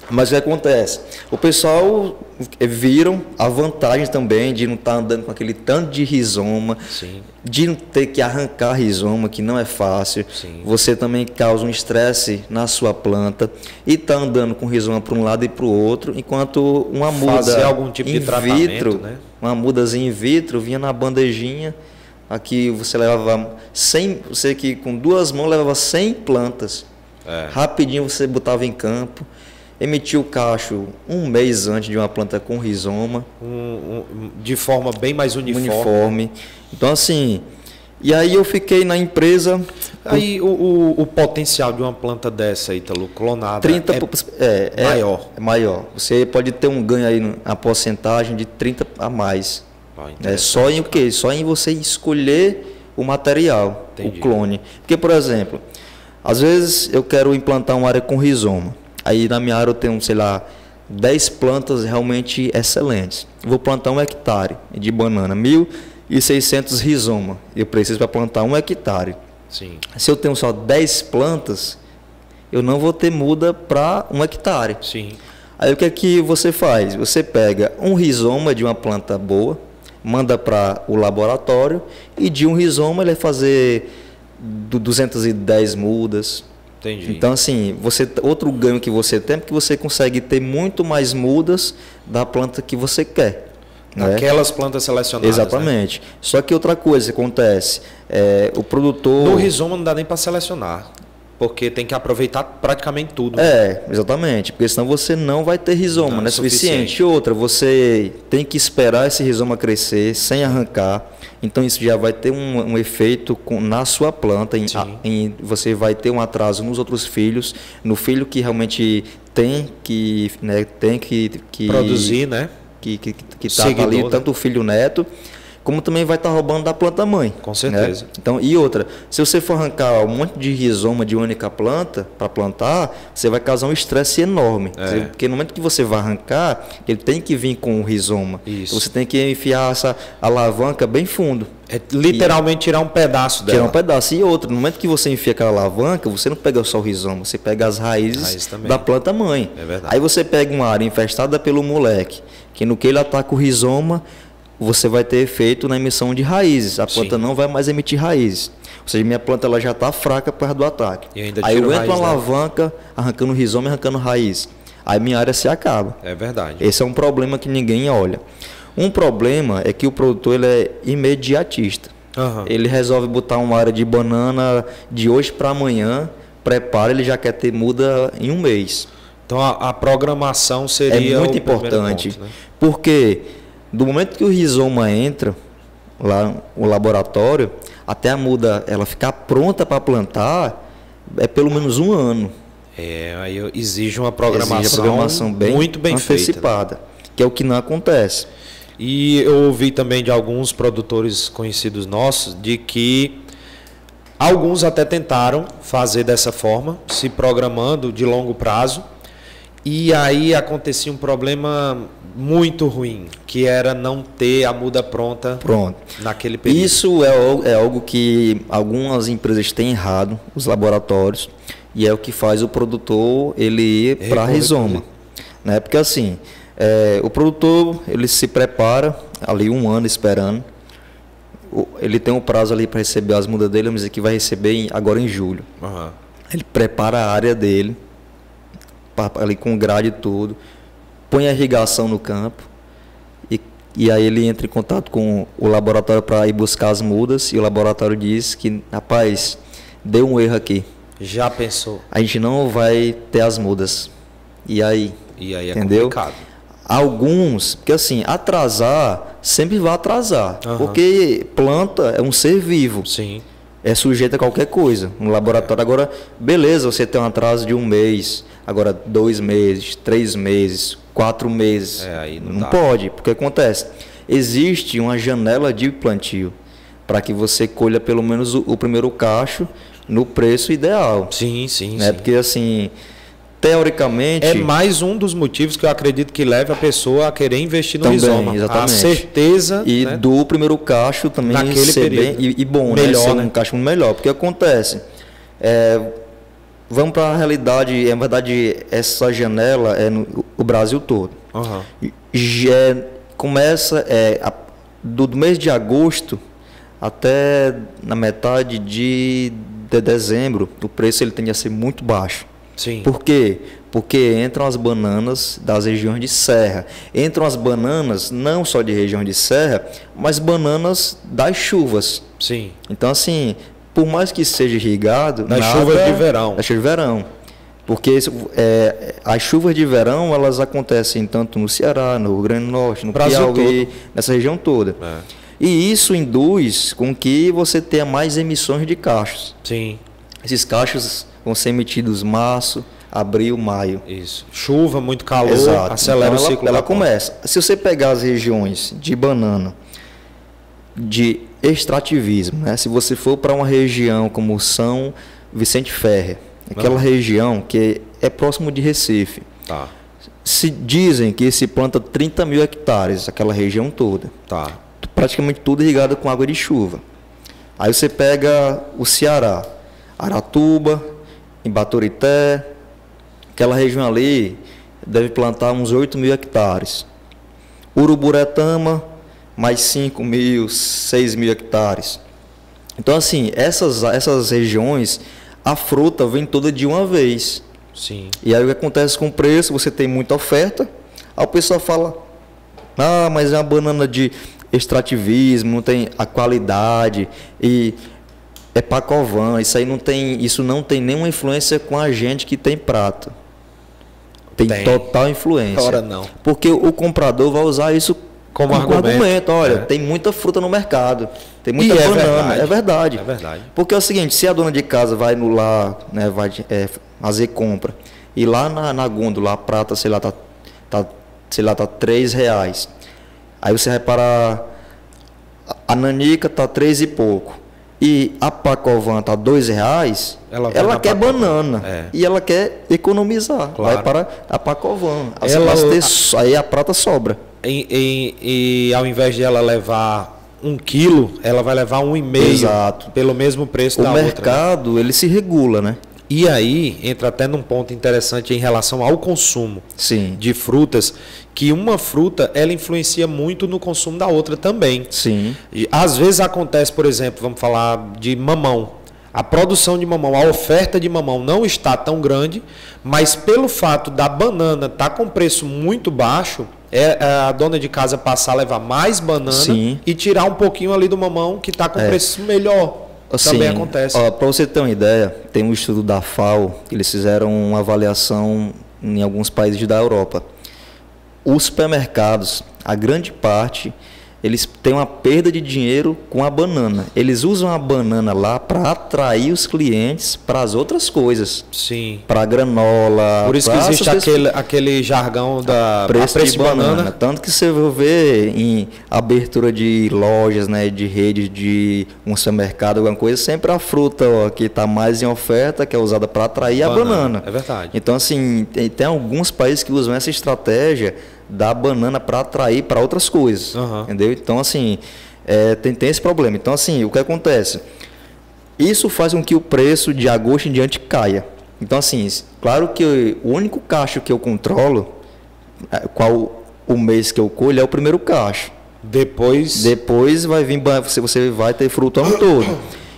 mas o que acontece? O pessoal viram a vantagem também de não estar andando com aquele tanto de rizoma, Sim. de não ter que arrancar rizoma, que não é fácil. Sim. Você também causa um estresse na sua planta e está andando com rizoma para um lado e para o outro, enquanto uma muda Fazer algum tipo de in tratamento, vitro, né? uma mudazinha in vitro, vinha na bandejinha, aqui você levava 100, você que com 2 mãos levava 100 plantas. Rapidinho você botava em campo. Emitiu o cacho 1 mês antes de uma planta com rizoma. De forma bem mais uniforme. Então, assim, e aí eu fiquei na empresa... Aí o potencial de uma planta dessa, Ítalo, clonada, 30, maior. É maior. Você pode ter um ganho aí, a porcentagem de 30 a mais. Só em o quê? Só em você escolher o material, Entendi. o clone. Porque, por exemplo, às vezes eu quero implantar uma área com rizoma. Aí na minha área eu tenho, sei lá, 10 plantas realmente excelentes. Vou plantar 1 hectare de banana, 1.600 rizoma. Eu preciso para plantar 1 hectare. Sim. Se eu tenho só 10 plantas, eu não vou ter muda para 1 hectare. Sim. Aí o que é que você faz? Você pega um rizoma de uma planta boa, manda para o laboratório e de um rizoma ele vai fazer 210 mudas. Entendi. Então, assim, outro ganho que você tem é que você consegue ter muito mais mudas da planta que você quer. Aquelas plantas selecionadas. Exatamente. Né? Só que outra coisa que acontece, o produtor... No rizoma não dá nem para selecionar, porque tem que aproveitar praticamente tudo. Exatamente, porque senão você não vai ter rizoma, não é suficiente. Outra, você tem que esperar esse rizoma crescer sem arrancar. Então isso já vai ter um efeito na sua planta, você vai ter um atraso nos outros filhos, no filho que realmente tem que produzir, né? Que está ali, tanto o filho neto, como também vai estar roubando da planta mãe. Com certeza. Né? Então, e outra, se você for arrancar um monte de rizoma de única planta para plantar, você vai causar um estresse enorme. Porque no momento que você vai arrancar, ele tem que vir com o rizoma. Isso. Você tem que enfiar essa alavanca bem fundo. É literalmente tirar um pedaço dela. Tirar um pedaço. E outra, no momento que você enfia aquela alavanca, você não pega só o rizoma, você pega as raízes da planta mãe. É verdade. Aí você pega uma área infestada pelo moleque, que no que ele ataca o rizoma, você vai ter efeito na emissão de raízes. A planta não vai mais emitir raízes. Ou seja, minha planta ela já está fraca por causa do ataque. Aí eu entro uma alavanca, arrancando rizoma e arrancando raiz. Aí minha área se acaba. É verdade. Esse é um problema que ninguém olha. Um problema é que o produtor ele é imediatista. Uhum. Ele resolve botar uma área de banana de hoje para amanhã, prepara, ele já quer ter muda em 1 mês. Então a programação seria muito importante. Ponto, né? Porque do momento que o rizoma entra lá no laboratório, até a muda ela ficar pronta para plantar, é pelo menos 1 ano. Aí exige uma programação, bem muito bem antecipada, feita, né? Que é o que não acontece. E eu ouvi também de alguns produtores conhecidos nossos de que Alguns até tentaram fazer dessa forma, se programando de longo prazo, e aí acontecia um problema muito ruim, que era não ter a muda pronta naquele período. Isso é algo que algumas empresas têm errado, os laboratórios, e é o que faz o produtor ele ir para a rizoma. Né? Porque assim, o produtor ele se prepara ali 1 ano esperando, ele tem um prazo ali para receber as mudas dele, vamos dizer que vai receber agora em julho. Uhum. Ele prepara a área dele, ali com grade e tudo, põe a irrigação no campo e aí ele entra em contato com o laboratório para ir buscar as mudas e o laboratório diz que, rapaz, deu um erro aqui. Já pensou? A gente não vai ter as mudas. E aí é entendeu? Complicado. Alguns, porque assim, atrasar sempre vai atrasar, Uhum. porque planta é um ser vivo. Sim. É sujeito a qualquer coisa. No laboratório, agora, beleza, você tem um atraso de 1 mês, agora 2 meses, 3 meses, 4 meses. Aí não pode, porque acontece. Existe uma janela de plantio para que você colha pelo menos o primeiro cacho no preço ideal. Sim. Porque assim, teoricamente... É mais um dos motivos que eu acredito que leva a pessoa a querer investir no também, rizoma. exatamente. A certeza... E né? do primeiro cacho também naquele ser período. bem e bom, melhor, né? Ser né? um cacho muito melhor. Porque acontece, vamos para a realidade, na verdade, essa janela é no o Brasil todo. Uhum. Começa do mês de agosto até na metade de dezembro, o preço ele tende a ser muito baixo. Sim. Por quê? Porque entram as bananas das regiões de serra. Entram as bananas não só de região de serra, mas bananas das chuvas. Sim. Então, assim, por mais que seja irrigado... Das chuvas de verão. Das chuvas de verão. Porque as chuvas de verão, elas acontecem tanto no Ceará, no Rio Grande do Norte, no Piauí, nessa região toda. E isso induz com que você tenha mais emissões de cachos. Sim. Esses cachos vão ser emitidos março, abril, maio. Isso. Chuva, muito calor, exato. acelera então, o ciclo. Ela começa. Se você pegar as regiões de banana de extrativismo, né? Se você for para uma região como São Vicente Ferre, aquela região que é próximo de Recife, Tá. se dizem que se planta 30 mil hectares, aquela região toda. Tá. Praticamente tudo irrigado com água de chuva. Aí você pega o Ceará, Aratuba, Ibaturité, aquela região ali deve plantar uns 8 mil hectares. Uruburetama, mais 5 mil, 6 mil hectares. Então, assim, essas regiões, a fruta vem toda de uma vez. Sim. E aí o que acontece com o preço? Você tem muita oferta, aí o pessoal fala, mas é uma banana de extrativismo, não tem a qualidade, e é Pacovan, isso não tem nenhuma influência com a gente que tem prato. Tem total influência. Ora não. Porque o comprador vai usar isso como argumento. Olha, tem muita fruta no mercado, tem muita banana. É verdade. É verdade. Porque é o seguinte, se a dona de casa vai no lá, né, vai fazer compra, e lá na gôndola a prata, sei lá, tá R$3. Aí você vai para a nanica tá 3 e pouco. E a Pacovan tá R$2, ela quer banana. E ela quer economizar. Claro. Vai para a Pacovan. Aí a prata sobra. E ao invés de ela levar 1 quilo, ela vai levar 1,5. Exato. Pelo mesmo preço da outra. O mercado, ele se regula, né? E aí entra até num ponto interessante em relação ao consumo de frutas, que uma fruta ela influencia muito no consumo da outra também. Sim. E, às vezes acontece, por exemplo, vamos falar de mamão. A produção de mamão, a oferta de mamão não está tão grande, mas pelo fato da banana estar com preço muito baixo, a dona de casa passar a levar mais banana e tirar um pouquinho ali do mamão que está com preço melhor. Assim, também acontece. Para você ter uma ideia, tem um estudo da FAO, que eles fizeram uma avaliação em alguns países da Europa. Os supermercados, a grande parte, eles têm uma perda de dinheiro com a banana. Eles usam a banana lá para atrair os clientes para as outras coisas. Sim. Para granola. Por isso que existe aquele jargão da preço de banana. Tanto que você vê em abertura de lojas, né, de rede de um supermercado, alguma coisa, sempre a fruta que está mais em oferta, que é usada para atrair a banana. É verdade. Então, assim, tem alguns países que usam essa estratégia da banana para atrair para outras coisas, entendeu? Então, assim, tem esse problema. Então, assim, o que acontece? Isso faz com que o preço de agosto em diante caia. Então, assim, claro que o único cacho que eu controlo, qual o mês que eu colho, é o primeiro cacho. Depois vai vir, você vai ter fruto o ano todo.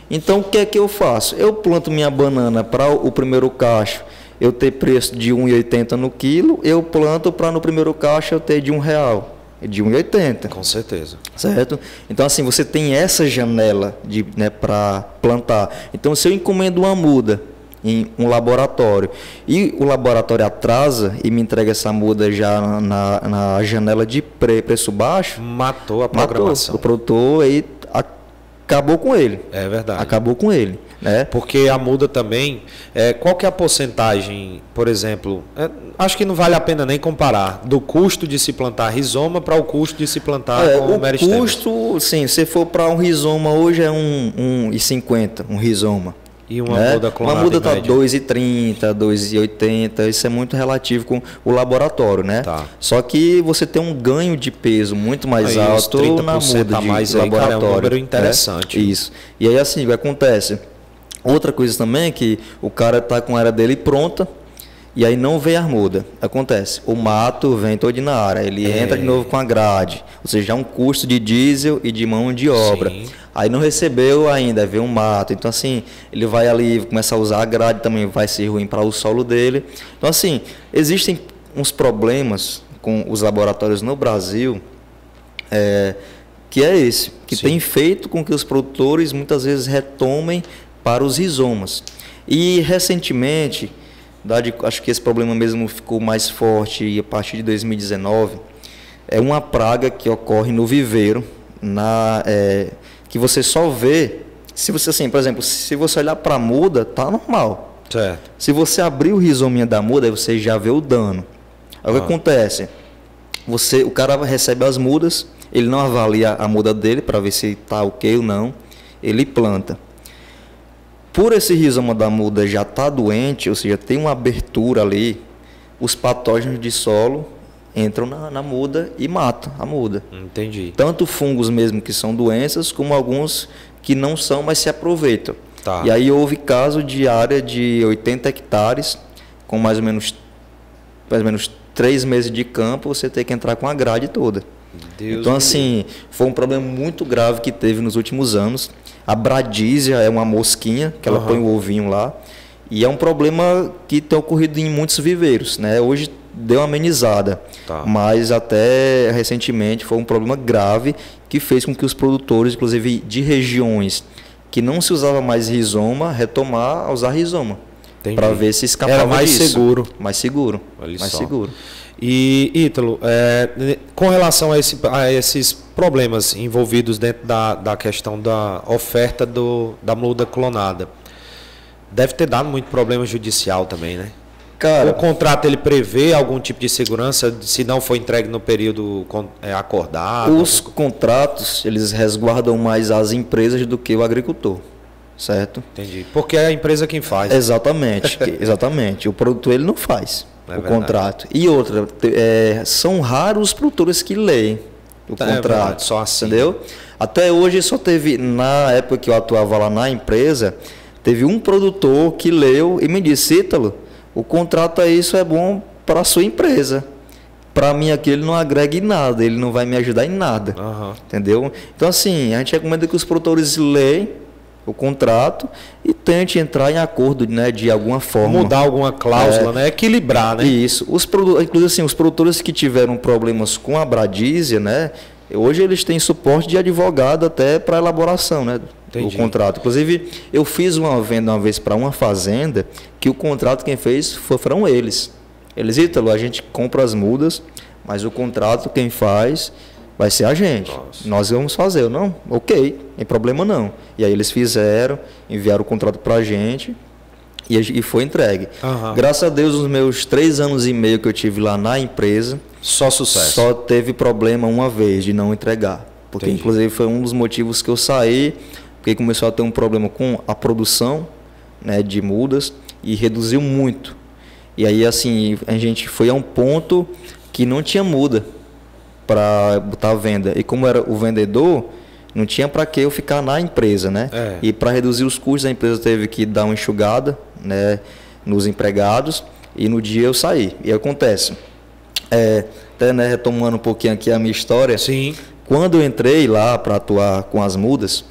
Então, o que é que eu faço? Eu planto minha banana para o primeiro cacho eu ter preço de R$ 1,80 no quilo, eu planto para no primeiro cacho eu ter de R$1, de R$ 1,80. Com certeza. Certo? Então, assim, você tem essa janela para plantar. Então, se eu encomendo uma muda em um laboratório e o laboratório atrasa e me entrega essa muda já na janela de preço baixo, matou a programação. O produtor aí acabou com ele. É verdade. Acabou com ele. Porque a muda também, qual que é a porcentagem, por exemplo, acho que não vale a pena nem comparar, do custo de se plantar rizoma para o custo de se plantar com meristema. O custo, sim, se for para um rizoma hoje é 1,50 um rizoma. E uma muda clonada uma muda está 2,30, 2,80, isso é muito relativo com o laboratório, né? Tá. Só que você tem um ganho de peso muito mais alto na muda de mais laboratório. É um número interessante. Isso. E aí assim, o que acontece? Outra coisa também é que o cara está com a área dele pronta e aí não vem a muda. Acontece, o mato vem todo na área, ele entra de novo com a grade, ou seja, é um custo de diesel e de mão de obra. Sim. Aí não recebeu ainda, vem um mato. Então, assim, ele vai ali começar a usar a grade, também vai ser ruim para o solo dele. Então, assim, existem uns problemas com os laboratórios no Brasil, que é esse, que tem feito com que os produtores muitas vezes retomem para os rizomas. E recentemente, acho que esse problema mesmo ficou mais forte a partir de 2019, é uma praga que ocorre no viveiro, que você só vê, se você, assim, por exemplo, se você olhar para a muda, tá normal. Certo. Se você abrir o rizominha da muda, aí você já vê o dano. Aí o que acontece? O cara recebe as mudas, ele não avalia a muda dele para ver se está ok ou não, ele planta. Por esse rizoma da muda já estar doente, ou seja, tem uma abertura ali, os patógenos de solo entram na muda e matam a muda. Entendi. Tanto fungos mesmo que são doenças, como alguns que não são, mas se aproveitam. Tá. E aí houve caso de área de 80 hectares, com mais ou menos 3 meses de campo, você tem que entrar com a grade toda. Então, assim, foi um problema muito grave que teve nos últimos anos. A bradísia é uma mosquinha, que ela põe o ovinho lá, e é um problema que tem ocorrido em muitos viveiros, né? Hoje deu uma amenizada, mas até recentemente foi um problema grave que fez com que os produtores, inclusive de regiões que não se usava mais rizoma, retomar a usar rizoma, para ver se escapava Era mais disso. seguro. Mais seguro. Olha mais só. seguro. E, Ítalo, com relação a esses problemas envolvidos dentro da questão da oferta da muda clonada, deve ter dado muito problema judicial também, né? Cara, o contrato ele prevê algum tipo de segurança se não for entregue no período acordado? Os contratos, eles resguardam mais as empresas do que o agricultor, certo? Entendi. Porque é a empresa quem faz. Exatamente, exatamente. O produtor ele não faz contrato. E outra, são raros os produtores que leem o contrato, verdade, só assim. Entendeu? Até hoje só teve, na época que eu atuava lá na empresa, teve um produtor que leu e me disse: Ítalo, o contrato isso é bom para a sua empresa. Para mim aqui ele não agrega em nada, ele não vai me ajudar em nada. Entendeu? Então, assim, a gente recomenda que os produtores leem o contrato e tente entrar em acordo, né, de alguma forma. Mudar alguma cláusula, né? Equilibrar, né? Isso. Inclusive, assim, os produtores que tiveram problemas com a bradísia, né, hoje eles têm suporte de advogado até para elaboração, né, do contrato. Inclusive, eu fiz uma venda uma vez para uma fazenda que o contrato quem fez foram eles. Eles, Ítalo, a gente compra as mudas, mas o contrato quem faz vai ser a gente. Nossa. Nós vamos fazer. Eu, não, ok, sem problema não. E aí eles fizeram, enviaram o contrato para a gente e foi entregue. Graças a Deus, nos meus 3 anos e meio que eu tive lá na empresa, só sucesso. Só teve problema uma vez de não entregar. Porque, inclusive, foi um dos motivos que eu saí, porque começou a ter um problema com a produção, né, de mudas e reduziu muito. E aí, assim, a gente foi a um ponto que não tinha muda para botar à venda. E como era o vendedor, não tinha para que eu ficar na empresa, né? E para reduzir os custos, a empresa teve que dar uma enxugada, né, nos empregados, e no dia eu saí. E acontece, até, né, retomando um pouquinho aqui a minha história. Sim. Quando eu entrei lá para atuar com as mudas,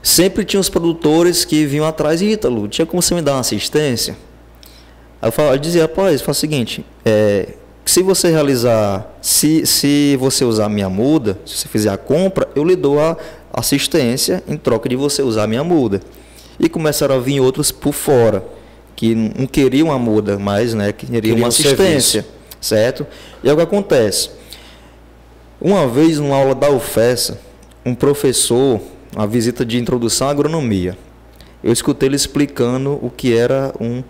sempre tinha os produtores que vinham atrás, Ítalo, tinha como você me dar uma assistência? Aí eu dizia, rapaz, faz o seguinte, se você realizar, se você usar a minha muda, se você fizer a compra, eu lhe dou a assistência em troca de você usar a minha muda. E começaram a vir outros por fora, que não queriam a muda, mas, né, queriam uma assistência, certo? E é o que acontece. Uma vez, numa aula da UFESA, um professor, uma visita de introdução à agronomia, eu escutei ele explicando o que era um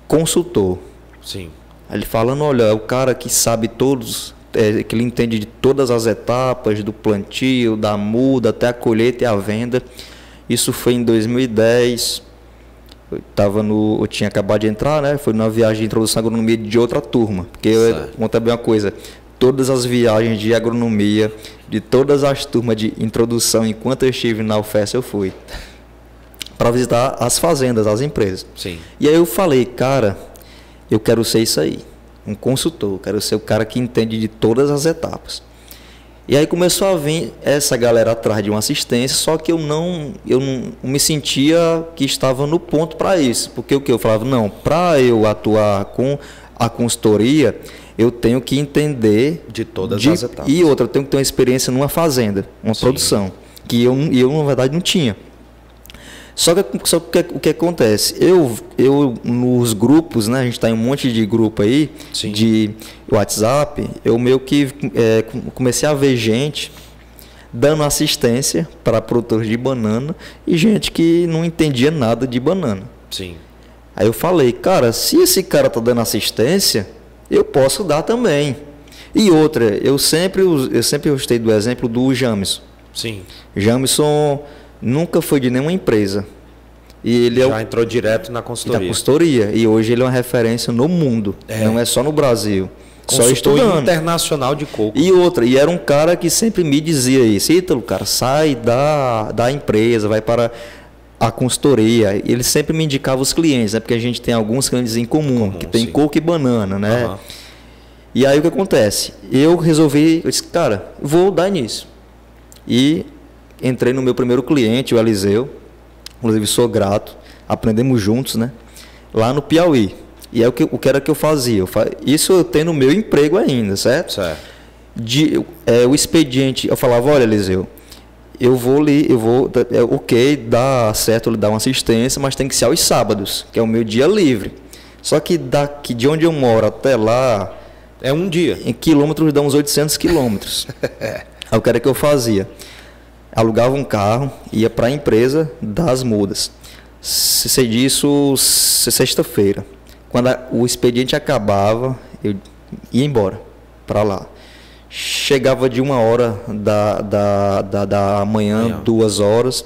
consultor. Sim. Ele falando, olha, é o cara que sabe todos, que ele entende de todas as etapas, do plantio, da muda, até a colheita e a venda. Isso foi em 2010, eu tinha acabado de entrar, né? Foi numa viagem de introdução à agronomia de outra turma. Porque eu vou também uma coisa, todas as viagens de agronomia, de todas as turmas de introdução, enquanto eu estive na UFESA, eu fui para visitar as fazendas, as empresas. Sim. E aí eu falei, cara, eu quero ser isso aí, um consultor, quero ser o cara que entende de todas as etapas. E aí começou a vir essa galera atrás de uma assistência, só que eu não me sentia que estava no ponto para isso. Porque o que eu falava, não, para eu atuar com a consultoria, eu tenho que entender de todas as etapas. E outra, eu tenho que ter uma experiência numa fazenda, uma produção, que eu na verdade não tinha. Só que o que acontece? Eu nos grupos, né, a gente está em um monte de grupo aí, de WhatsApp, eu meio que comecei a ver gente dando assistência para produtores de banana e gente que não entendia nada de banana. Sim. Aí eu falei, cara, se esse cara está dando assistência, eu posso dar também. E outra, eu sempre gostei do exemplo do Jamison. Sim. Jamison nunca foi de nenhuma empresa. E ele já entrou direto na consultoria. Da consultoria. E hoje ele é uma referência no mundo. Não é só no Brasil. Só estudando. Internacional de coco. E outra, e era um cara que sempre me dizia isso, Ítalo, cara, sai da empresa, vai para a consultoria. Ele sempre me indicava os clientes, né? Porque a gente tem alguns clientes em comum que tem coco e banana, né? E aí o que acontece? Eu disse, cara, vou dar nisso. E entrei no meu primeiro cliente, o Eliseu, inclusive sou grato, aprendemos juntos, né? Lá no Piauí. E é o que era que eu fazia. Isso eu tenho no meu emprego ainda, certo? Certo. O expediente, eu falava, olha, Eliseu, ok, dá certo ele dar uma assistência, mas tem que ser aos sábados, que é o meu dia livre. Só que daqui de onde eu moro até lá... É um dia. Em quilômetros dá uns 800 quilômetros. Aí o que era que eu fazia? Alugava um carro, ia para a empresa das mudas. Sei disso sexta-feira. Quando o expediente acabava, eu ia embora para lá. Chegava de 1h da manhã, 2h,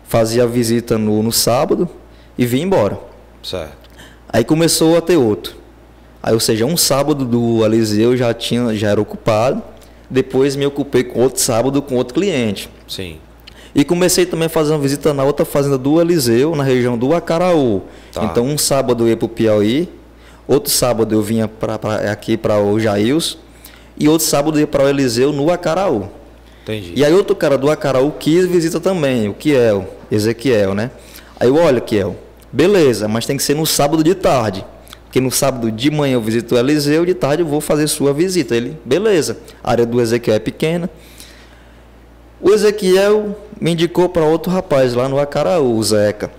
fazia a visita no sábado e vinha embora. Certo. Aí começou a ter outro. Aí, ou seja, um sábado do Eliseu já era ocupado. Depois me ocupei com outro sábado com outro cliente. Sim. E comecei também a fazer uma visita na outra fazenda do Eliseu, na região do Acaraú. Tá. Então, um sábado eu ia para o Piauí, outro sábado eu vinha aqui para o Jails, e outro sábado eu ia para o Eliseu no Acaraú. Entendi. E aí outro cara do Acaraú quis visita também, o Kiel, Ezequiel, né? Aí eu, olha, Kiel, beleza, mas tem que ser no sábado de tarde. Porque no sábado de manhã eu visito o Eliseu, de tarde eu vou fazer sua visita. Ele, beleza. A área do Ezequiel é pequena. O Ezequiel me indicou para outro rapaz lá no Acaraú, o Zeca.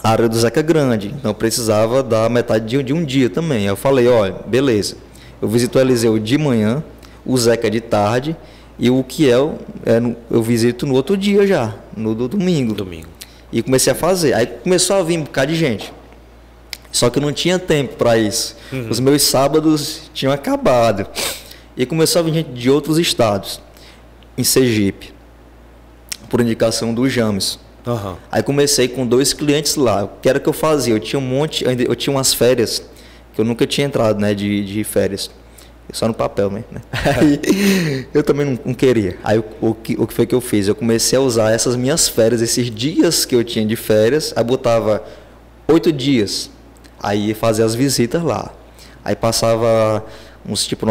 A área do Zeca é grande, então eu precisava dar metade de um dia também. Aí eu falei, olha, beleza. Eu visito o Eliseu de manhã, o Zeca de tarde e o Kiel eu visito no outro dia já, no domingo. E comecei a fazer. Aí começou a vir um bocado de gente. Só que eu não tinha tempo para isso. Os meus sábados tinham acabado. E começou a vir gente de outros estados, em Sergipe, por indicação do James. Aí comecei com 2 clientes lá. O que era que eu fazia? Eu tinha eu tinha umas férias, que eu nunca tinha entrado, né, de férias. Só no papel mesmo, né? Aí eu também não queria. Aí o que foi que eu fiz? Eu comecei a usar essas minhas férias, esses dias que eu tinha de férias, aí botava 8 dias. Aí ia fazer as visitas lá. Aí passava uns tipo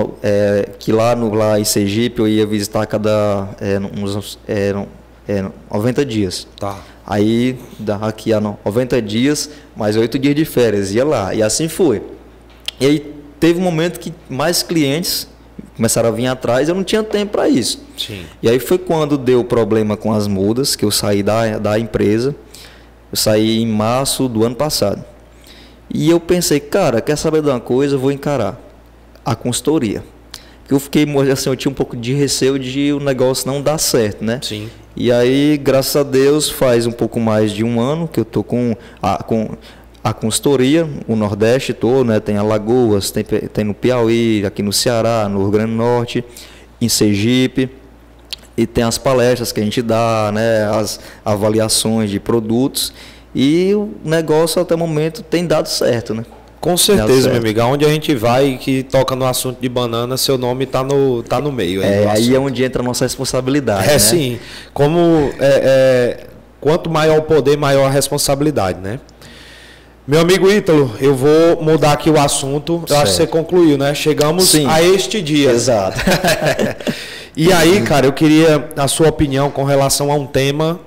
que lá em Sergipe eu ia visitar cada 90 dias. Tá. Aí aqui 90 dias, mais 8 dias de férias, ia lá. E assim foi. E aí teve um momento que mais clientes começaram a vir atrás, eu não tinha tempo para isso. Sim. E aí foi quando deu problema com as mudas, que eu saí da empresa. Eu saí em março do ano passado. E eu pensei, cara, quer saber de uma coisa? Eu vou encarar a consultoria. Eu fiquei, assim, eu tinha um pouco de receio de o negócio não dar certo, né? Sim. E aí, graças a Deus, faz um pouco mais de um ano que eu tô com a consultoria, o Nordeste todo, né? Tem Alagoas, tem no Piauí, aqui no Ceará, no Rio Grande do Norte, em Sergipe. E tem as palestras que a gente dá, né? As avaliações de produtos. E o negócio até o momento tem dado certo, né? Com certeza, meu amigo. Onde a gente vai que toca no assunto de banana, seu nome tá no meio. Aí é onde entra a nossa responsabilidade. É, né? Sim. Quanto maior o poder, maior a responsabilidade, né? Meu amigo Ítalo, eu vou mudar aqui o assunto. Eu acho que você concluiu, né? Chegamos a este dia. Exato. E aí, cara, eu queria a sua opinião com relação a um tema.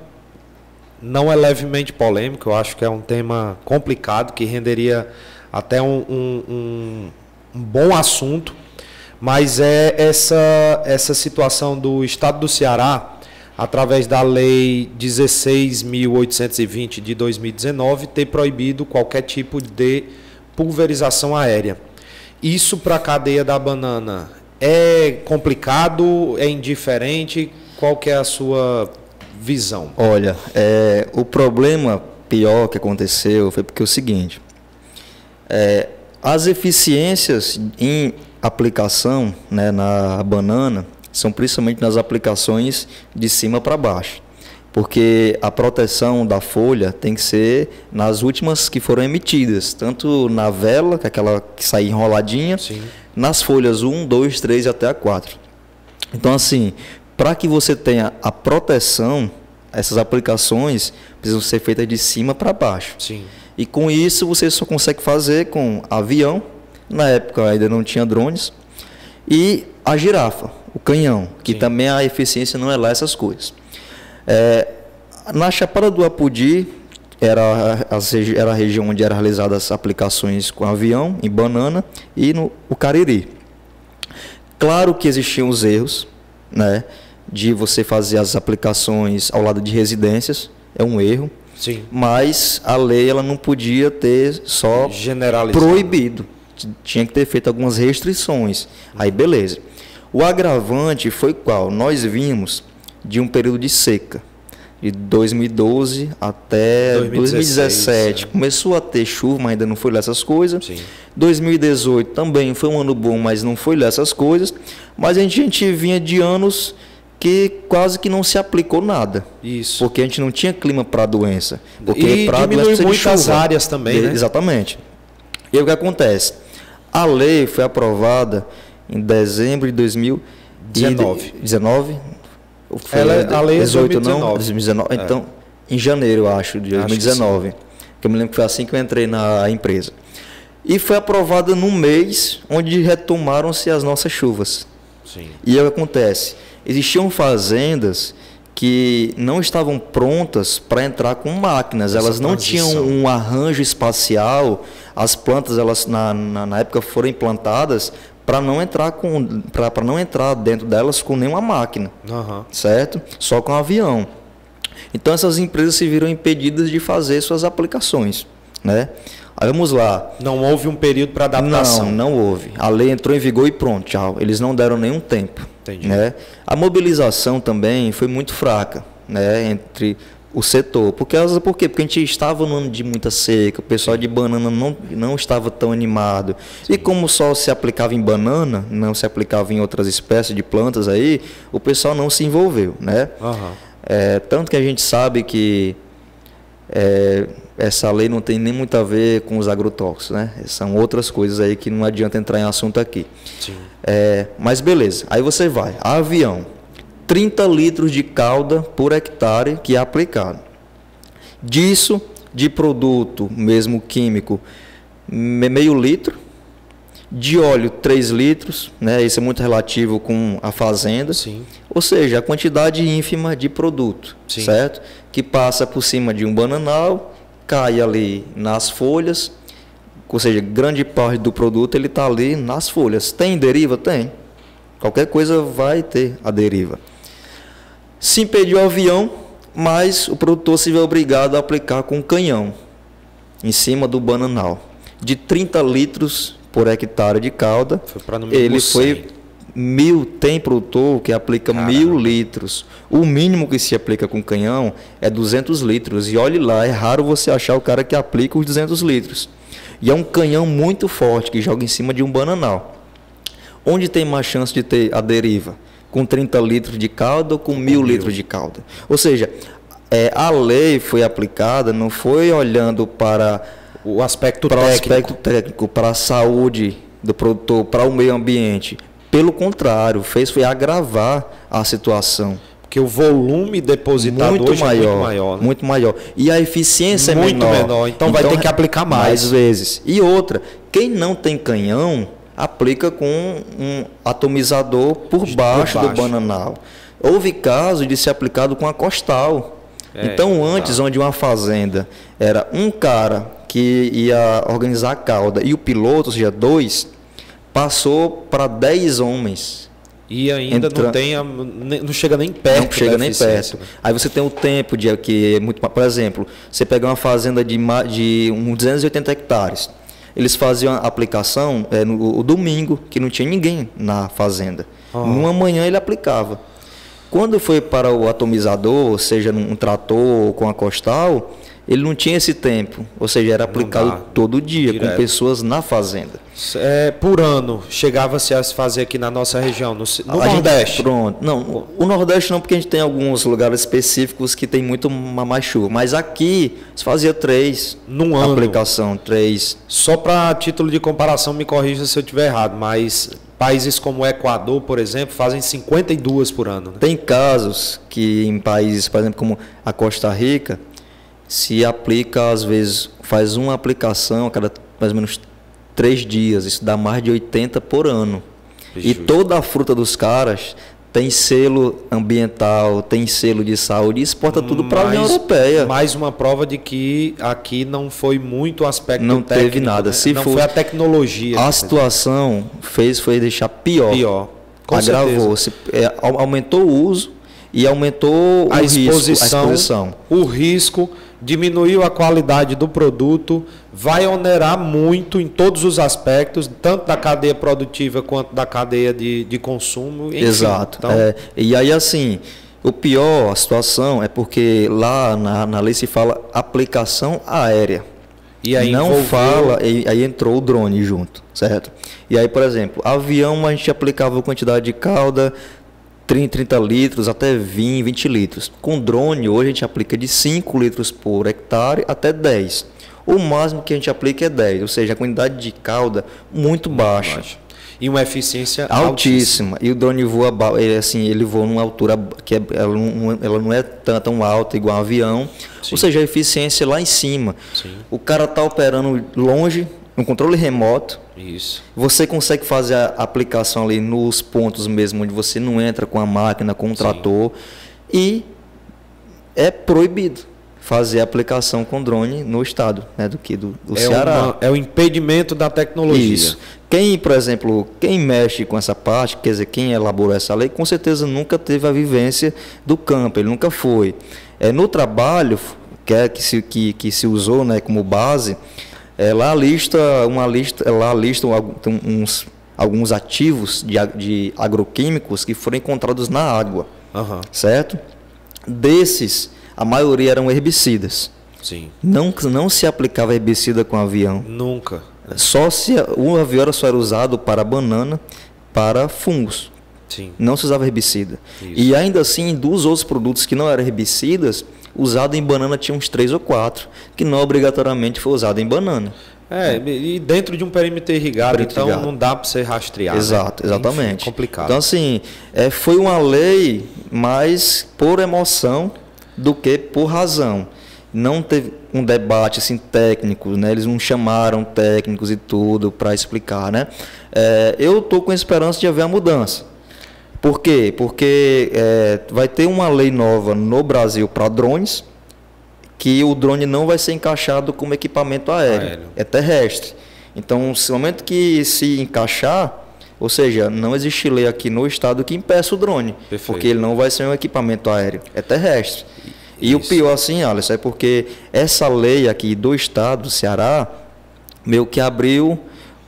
Não é levemente polêmico, eu acho que é um tema complicado, que renderia até um bom assunto, mas é essa situação do Estado do Ceará, através da Lei 16.820 de 2019, ter proibido qualquer tipo de pulverização aérea. Isso para a cadeia da banana é complicado, é indiferente? Qual que é a sua visão? Olha, o problema pior que aconteceu foi porque é o seguinte, as eficiências em aplicação, né, na banana são principalmente nas aplicações de cima para baixo, porque a proteção da folha tem que ser nas últimas que foram emitidas, tanto na vela, que é aquela que sai enroladinha, nas folhas 1, 2, 3 e até a 4. Então, assim, para que você tenha a proteção, essas aplicações precisam ser feitas de cima para baixo. Sim. E com isso você só consegue fazer com avião, na época ainda não tinha drones, e a girafa, o canhão, que também a eficiência não é lá essas coisas. Na Chapada do Apodi, era a região onde eram realizadas as aplicações com avião, em banana, e no Cariri. Claro que existiam os erros, né, de você fazer as aplicações ao lado de residências, é um erro. Sim. Mas a lei ela não podia ter só proibido, tinha que ter feito algumas restrições. Aí beleza. O agravante foi qual? Nós vimos de um período de seca, de 2012 até 2017. Começou a ter chuva, mas ainda não foi lá essas coisas. Sim. 2018 também foi um ano bom, mas não foi lá essas coisas. Mas a gente vinha de anos que quase que não se aplicou nada. Isso. Porque a gente não tinha clima para a doença. Porque para diminui muitas áreas também, né? Exatamente. E aí o que acontece? A lei foi aprovada em dezembro de 2019. A lei é 18, 2019. Então, em janeiro, eu acho, de 2019. Que eu me lembro que foi assim que eu entrei na empresa. E foi aprovada num mês onde retomaram-se as nossas chuvas. Sim. E aí o que acontece? Existiam fazendas que não estavam prontas para entrar com máquinas, elas não tinham um arranjo espacial, as plantas elas na época foram implantadas para não entrar dentro delas com nenhuma máquina, certo? Só com avião. Então essas empresas se viram impedidas de fazer suas aplicações. né? Aí vamos lá. Não houve um período para adaptação? Não houve. A lei entrou em vigor e pronto, tchau. Eles não deram nenhum tempo. Entendi. Né? A mobilização também foi muito fraca, né, entre o setor. Por quê? Porque a gente estava num ano de muita seca, o pessoal de banana não estava tão animado. Sim. E como só se aplicava em banana, não se aplicava em outras espécies de plantas aí, o pessoal não se envolveu, né? Uhum. Tanto que a gente sabe que essa lei não tem nem muito a ver com os agrotóxicos, né? São outras coisas aí que não adianta entrar em assunto aqui. Sim. Mas beleza, aí você vai, avião, 30 litros de calda por hectare que é aplicado. Disso, de produto mesmo químico, meio litro. De óleo, 3 litros, né? Isso é muito relativo com a fazenda. Sim. Ou seja, a quantidade ínfima de produto, sim, certo? Que passa por cima de um bananal, cai ali nas folhas, ou seja, grande parte do produto ele está ali nas folhas. Tem deriva? Tem. Qualquer coisa vai ter a deriva. Se impedir o avião, mas o produtor se vê obrigado a aplicar com canhão em cima do bananal. De 30 litros por hectare de calda, ele foi 1.000, tem produtor que aplica 1.000 litros. O mínimo que se aplica com canhão é 200 litros. E olhe lá, é raro você achar o cara que aplica os 200 litros. E é um canhão muito forte que joga em cima de um bananal. Onde tem mais chance de ter a deriva? Com 30 litros de calda ou com 1.000 litros de calda? Ou seja, a lei foi aplicada, não foi olhando para o aspecto técnico, para a saúde do produtor, para o meio ambiente. Pelo contrário, foi agravar a situação. Porque o volume depositado hoje é muito maior. Né? Muito maior. E a eficiência é muito menor. Então vai ter que aplicar mais vezes. E outra, quem não tem canhão, aplica com um atomizador por baixo do bananal. Houve caso de ser aplicado com a costal. Então antes, onde uma fazenda era um cara que ia organizar a calda e o piloto, ou seja, 2, passou para 10 homens. E ainda não chega nem perto. Não chega nem perto. Aí você tem o tempo de que é muito, por exemplo, você pega uma fazenda de uns 280 hectares. Eles faziam a aplicação no domingo, que não tinha ninguém na fazenda. Numa manhã ele aplicava. Quando foi para o atomizador, seja num trator ou com a costal, ele não tinha esse tempo, ou seja, era aplicado todo dia, direto, com pessoas na fazenda. Por ano, chegava-se a se fazer aqui na nossa região, no Nordeste? Pronto. Não, o Nordeste não, porque a gente tem alguns lugares específicos que tem muito mais chuva, mas aqui se fazia 3 num ano. Aplicação, 3. Só para título de comparação, me corrija se eu estiver errado, mas países como o Equador, por exemplo, fazem 52 por ano. Né? Tem casos que em países, por exemplo, como a Costa Rica, se aplica, às vezes, faz uma aplicação a cada mais ou menos 3 dias. Isso dá mais de 80 por ano. E toda a fruta dos caras tem selo ambiental, tem selo de saúde e exporta tudo para a União Europeia. Mais uma prova de que aqui não foi muito aspecto não técnico. Não teve nada. Né? Não foi a tecnologia. A situação foi deixar pior. Com agravou. Aumentou o uso e aumentou a exposição. O risco, diminuiu a qualidade do produto, vai onerar muito em todos os aspectos, tanto da cadeia produtiva quanto da cadeia de consumo. Enfim. Exato. Então, e aí, assim, o pior, a situação, é porque lá na lei se fala aplicação aérea. E aí não fala, aí entrou o drone junto, certo? E aí, por exemplo, avião a gente aplicava a quantidade de calda, 30 litros até 20 litros. Com drone, hoje a gente aplica de 5 litros por hectare até 10. O máximo que a gente aplica é 10, ou seja, a quantidade de calda muito baixa. E uma eficiência altíssima. E o drone voa, ele voa numa altura que ela não é tão alta igual um avião. Sim. Ou seja, a eficiência lá em cima. Sim. O cara está operando longe, no controle remoto. Isso. Você consegue fazer a aplicação ali nos pontos mesmo, onde você não entra com a máquina, com o trator. E é proibido fazer a aplicação com drone no estado, né, do Ceará. É o impedimento da tecnologia. Isso. Por exemplo, quem mexe com essa parte, quer dizer, quem elaborou essa lei, com certeza nunca teve a vivência do campo, ele nunca foi. No trabalho, que se usou, né, como base, lá listam alguns ativos de agroquímicos que foram encontrados na água, certo? Desses, a maioria eram herbicidas. Sim. Não se aplicava herbicida com avião. Nunca. Só se o avião só era usado para banana, para fungos. Sim. Não se usava herbicida. Isso. E ainda assim, dos outros produtos que não eram herbicidas, usado em banana tinha uns 3 ou 4, que não obrigatoriamente foi usado em banana. E dentro de um perímetro irrigado, então não dá para você rastrear. Exato, né? exatamente. Enfim, complicado. Então, assim, foi uma lei mais por emoção do que por razão. Não teve um debate assim, técnico, né? Eles não chamaram técnicos e tudo para explicar, né? Eu estou com esperança de haver a mudança. Por quê? Porque vai ter uma lei nova no Brasil para drones, que o drone não vai ser encaixado como equipamento aéreo. É terrestre. Então, no momento que se encaixar, ou seja, não existe lei aqui no estado que impeça o drone. Perfeito. Porque ele não vai ser um equipamento aéreo, é terrestre. E Isso. o pior assim, Alisson, é porque essa lei aqui do estado do Ceará meio que abriu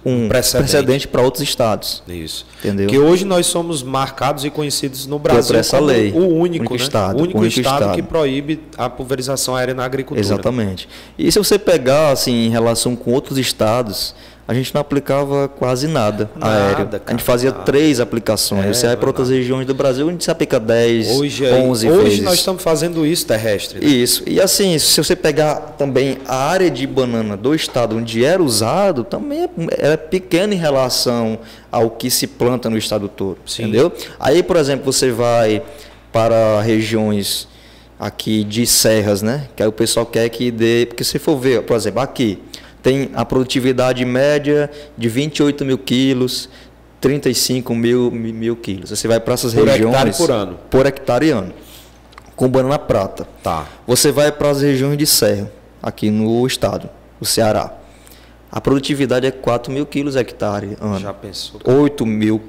um precedente para outros estados. Isso. Entendeu? Que hoje nós somos marcados e conhecidos no Brasil essa como lei. o único Estado, o único estado que proíbe a pulverização aérea na agricultura. Exatamente. E se você pegar assim em relação com outros estados, a gente não aplicava quase nada aéreo. A gente fazia 3 aplicações. Você vai para outras regiões do Brasil, a gente se aplica 10, 11 vezes. Hoje nós estamos fazendo isso terrestre. Né? Isso. E assim, se você pegar também a área de banana do estado onde era usado, também é pequena em relação ao que se planta no estado todo. Sim. Entendeu? Aí, por exemplo, você vai para regiões aqui de serras, né? Que aí o pessoal quer que dê... Porque se for ver, por exemplo, aqui tem a produtividade média de 28 mil quilos, 35 mil quilos. Você vai para essas regiões... Por hectare por ano. Por hectare ano. Com banana prata. Tá. Você vai para as regiões de serra, aqui no estado, o Ceará. A produtividade é 4 mil quilos hectare ano. Já pensou? 8 mil.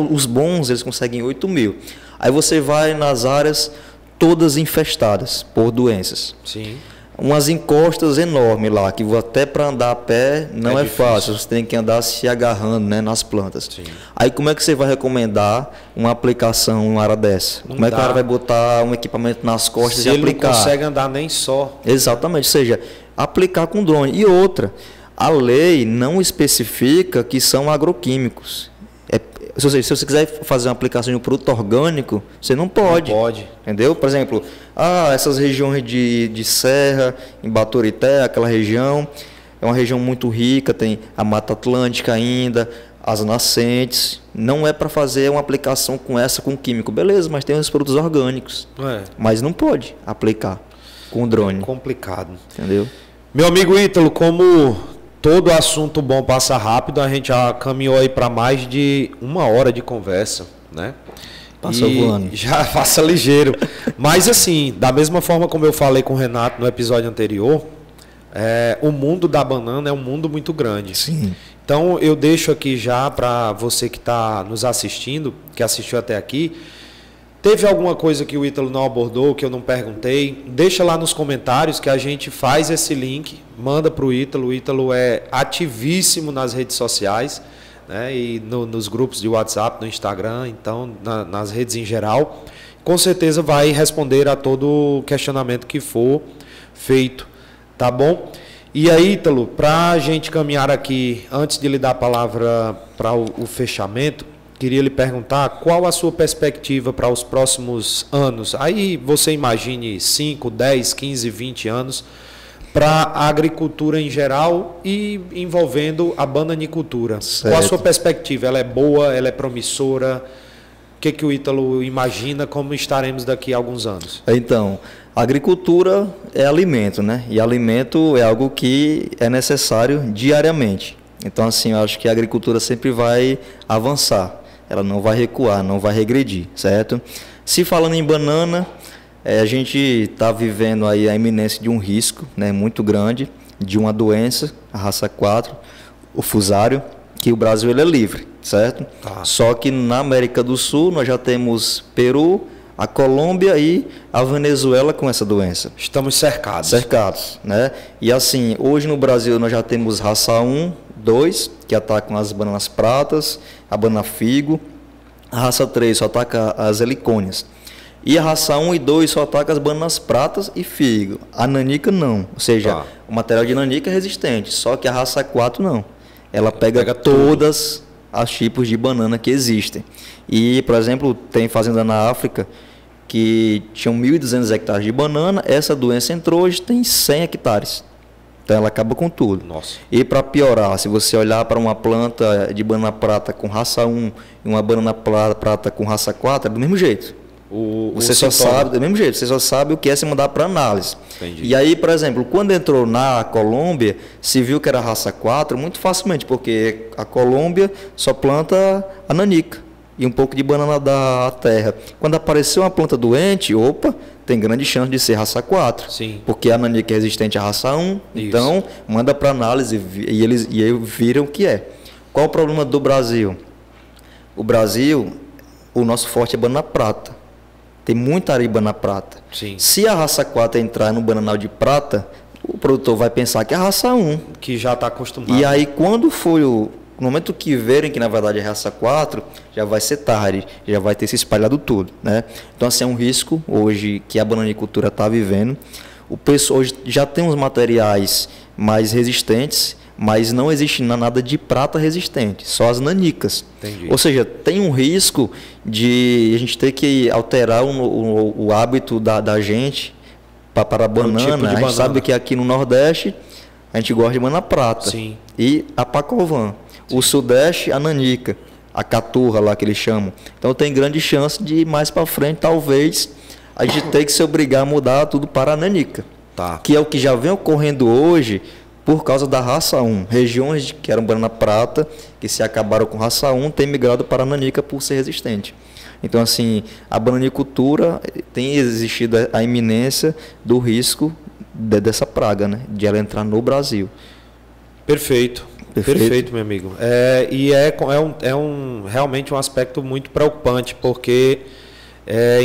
Os bons, eles conseguem 8 mil. Aí você vai nas áreas todas infestadas por doenças. Sim. Umas encostas enormes lá, que até para andar a pé não é fácil, você tem que andar se agarrando, né, nas plantas. Sim. Aí como é que você vai recomendar uma aplicação em uma área dessa? Como é que o cara vai botar um equipamento nas costas e aplicar? Ele não consegue andar nem só. Exatamente, ou seja, aplicar com drone. E outra, a lei não especifica que são agroquímicos. Se você quiser fazer uma aplicação de um produto orgânico, você não pode. Não pode. Entendeu? Por exemplo, essas regiões de serra, em Baturité, aquela região, é uma região muito rica, tem a Mata Atlântica ainda, as nascentes. Não é para fazer uma aplicação com químico. Beleza, mas tem os produtos orgânicos. Mas não pode aplicar com drone. É complicado. Entendeu? Meu amigo Ítalo, como todo assunto bom passa rápido, a gente já caminhou aí para mais de 1 hora de conversa, né? Passou voando. Já passa ligeiro. Mas assim, da mesma forma como eu falei com o Renato no episódio anterior, o mundo da banana é um mundo muito grande. Sim. Então eu deixo aqui já para você que está nos assistindo, que assistiu até aqui, teve alguma coisa que o Ítalo não abordou, que eu não perguntei, deixa lá nos comentários que a gente faz esse link, manda para o Ítalo. O Ítalo é ativíssimo nas redes sociais, né, e nos grupos de WhatsApp, no Instagram, então nas redes em geral. Com certeza vai responder a todo questionamento que for feito, tá bom? E aí, Ítalo, para a gente caminhar aqui, antes de lhe dar a palavra para o fechamento, queria lhe perguntar qual a sua perspectiva para os próximos anos. Aí você imagine 5, 10, 15, 20 anos para a agricultura em geral e envolvendo a bananicultura. Certo. Qual a sua perspectiva? Ela é boa? Ela é promissora? O que o Ítalo imagina como estaremos daqui a alguns anos? Então, a agricultura é alimento, né? E alimento é algo que é necessário diariamente. Então, assim, eu acho que a agricultura sempre vai avançar. Ela não vai recuar, não vai regredir, certo? Se falando em banana, a gente está vivendo aí a iminência de um risco, né, muito grande, de uma doença, a raça 4, o fusário, que o Brasil ele é livre, certo? Tá. Só que na América do Sul nós já temos Peru, a Colômbia e a Venezuela com essa doença. Estamos cercados. Cercados, né? E assim, hoje no Brasil nós já temos raça 1, 2, que atacam as bananas pratas, a banana figo. A raça 3 só ataca as helicônias. E a raça 1 e 2 só ataca as bananas pratas e figo. A nanica não. Ou seja, o material de nanica é resistente, só que a raça 4 não. Ela pega todas os tipos de banana que existem. E, por exemplo, tem fazenda na África que tinham 1.200 hectares de banana, essa doença entrou, hoje tem 100 hectares. Então ela acaba com tudo. Nossa. E para piorar, se você olhar para uma planta de banana prata com raça 1 e uma banana prata com raça 4, é do mesmo jeito. Você só sabe, do mesmo jeito, você só sabe o que é se mandar para análise. Entendi. E aí, por exemplo, quando entrou na Colômbia, se viu que era raça 4, muito facilmente, porque a Colômbia só planta a nanica e um pouco de banana da terra. Quando apareceu uma planta doente, opa, tem grande chance de ser raça 4. Sim. Porque a nanica é resistente à raça 1, Isso. então manda para análise e eles viram o que é. Qual o problema do Brasil? O Brasil, o nosso forte é banana prata. Tem muita areia de banana prata. Sim. Se a raça 4 entrar no bananal de prata, o produtor vai pensar que é a raça 1. Que já está acostumado. E aí, quando for no momento que verem que na verdade é raça 4, já vai ser tarde, já vai ter se espalhado tudo, né? Então, assim, é um risco hoje que a bananicultura está vivendo. O pessoal hoje já tem uns materiais mais resistentes, mas não existe nada de prata resistente, só as nanicas. Entendi. Ou seja, tem um risco de a gente ter que alterar o hábito da gente para a banana. Tipo de a gente banana. sabe que aqui no Nordeste a gente gosta de banana prata. Sim. E a pacovan. O Sudeste, a nanica, a caturra lá que eles chamam. Então tem grande chance de mais para frente, talvez, a gente ter que se obrigar a mudar tudo para a nanica. Tá. Que é o que já vem ocorrendo hoje por causa da raça 1. Regiões que eram banana prata, que se acabaram com raça 1, têm migrado para a nanica por ser resistente. Então, assim, a bananicultura tem existido a iminência do risco dessa praga, né? De ela entrar no Brasil. Perfeito. Perfeito, meu amigo. Realmente um aspecto muito preocupante, porque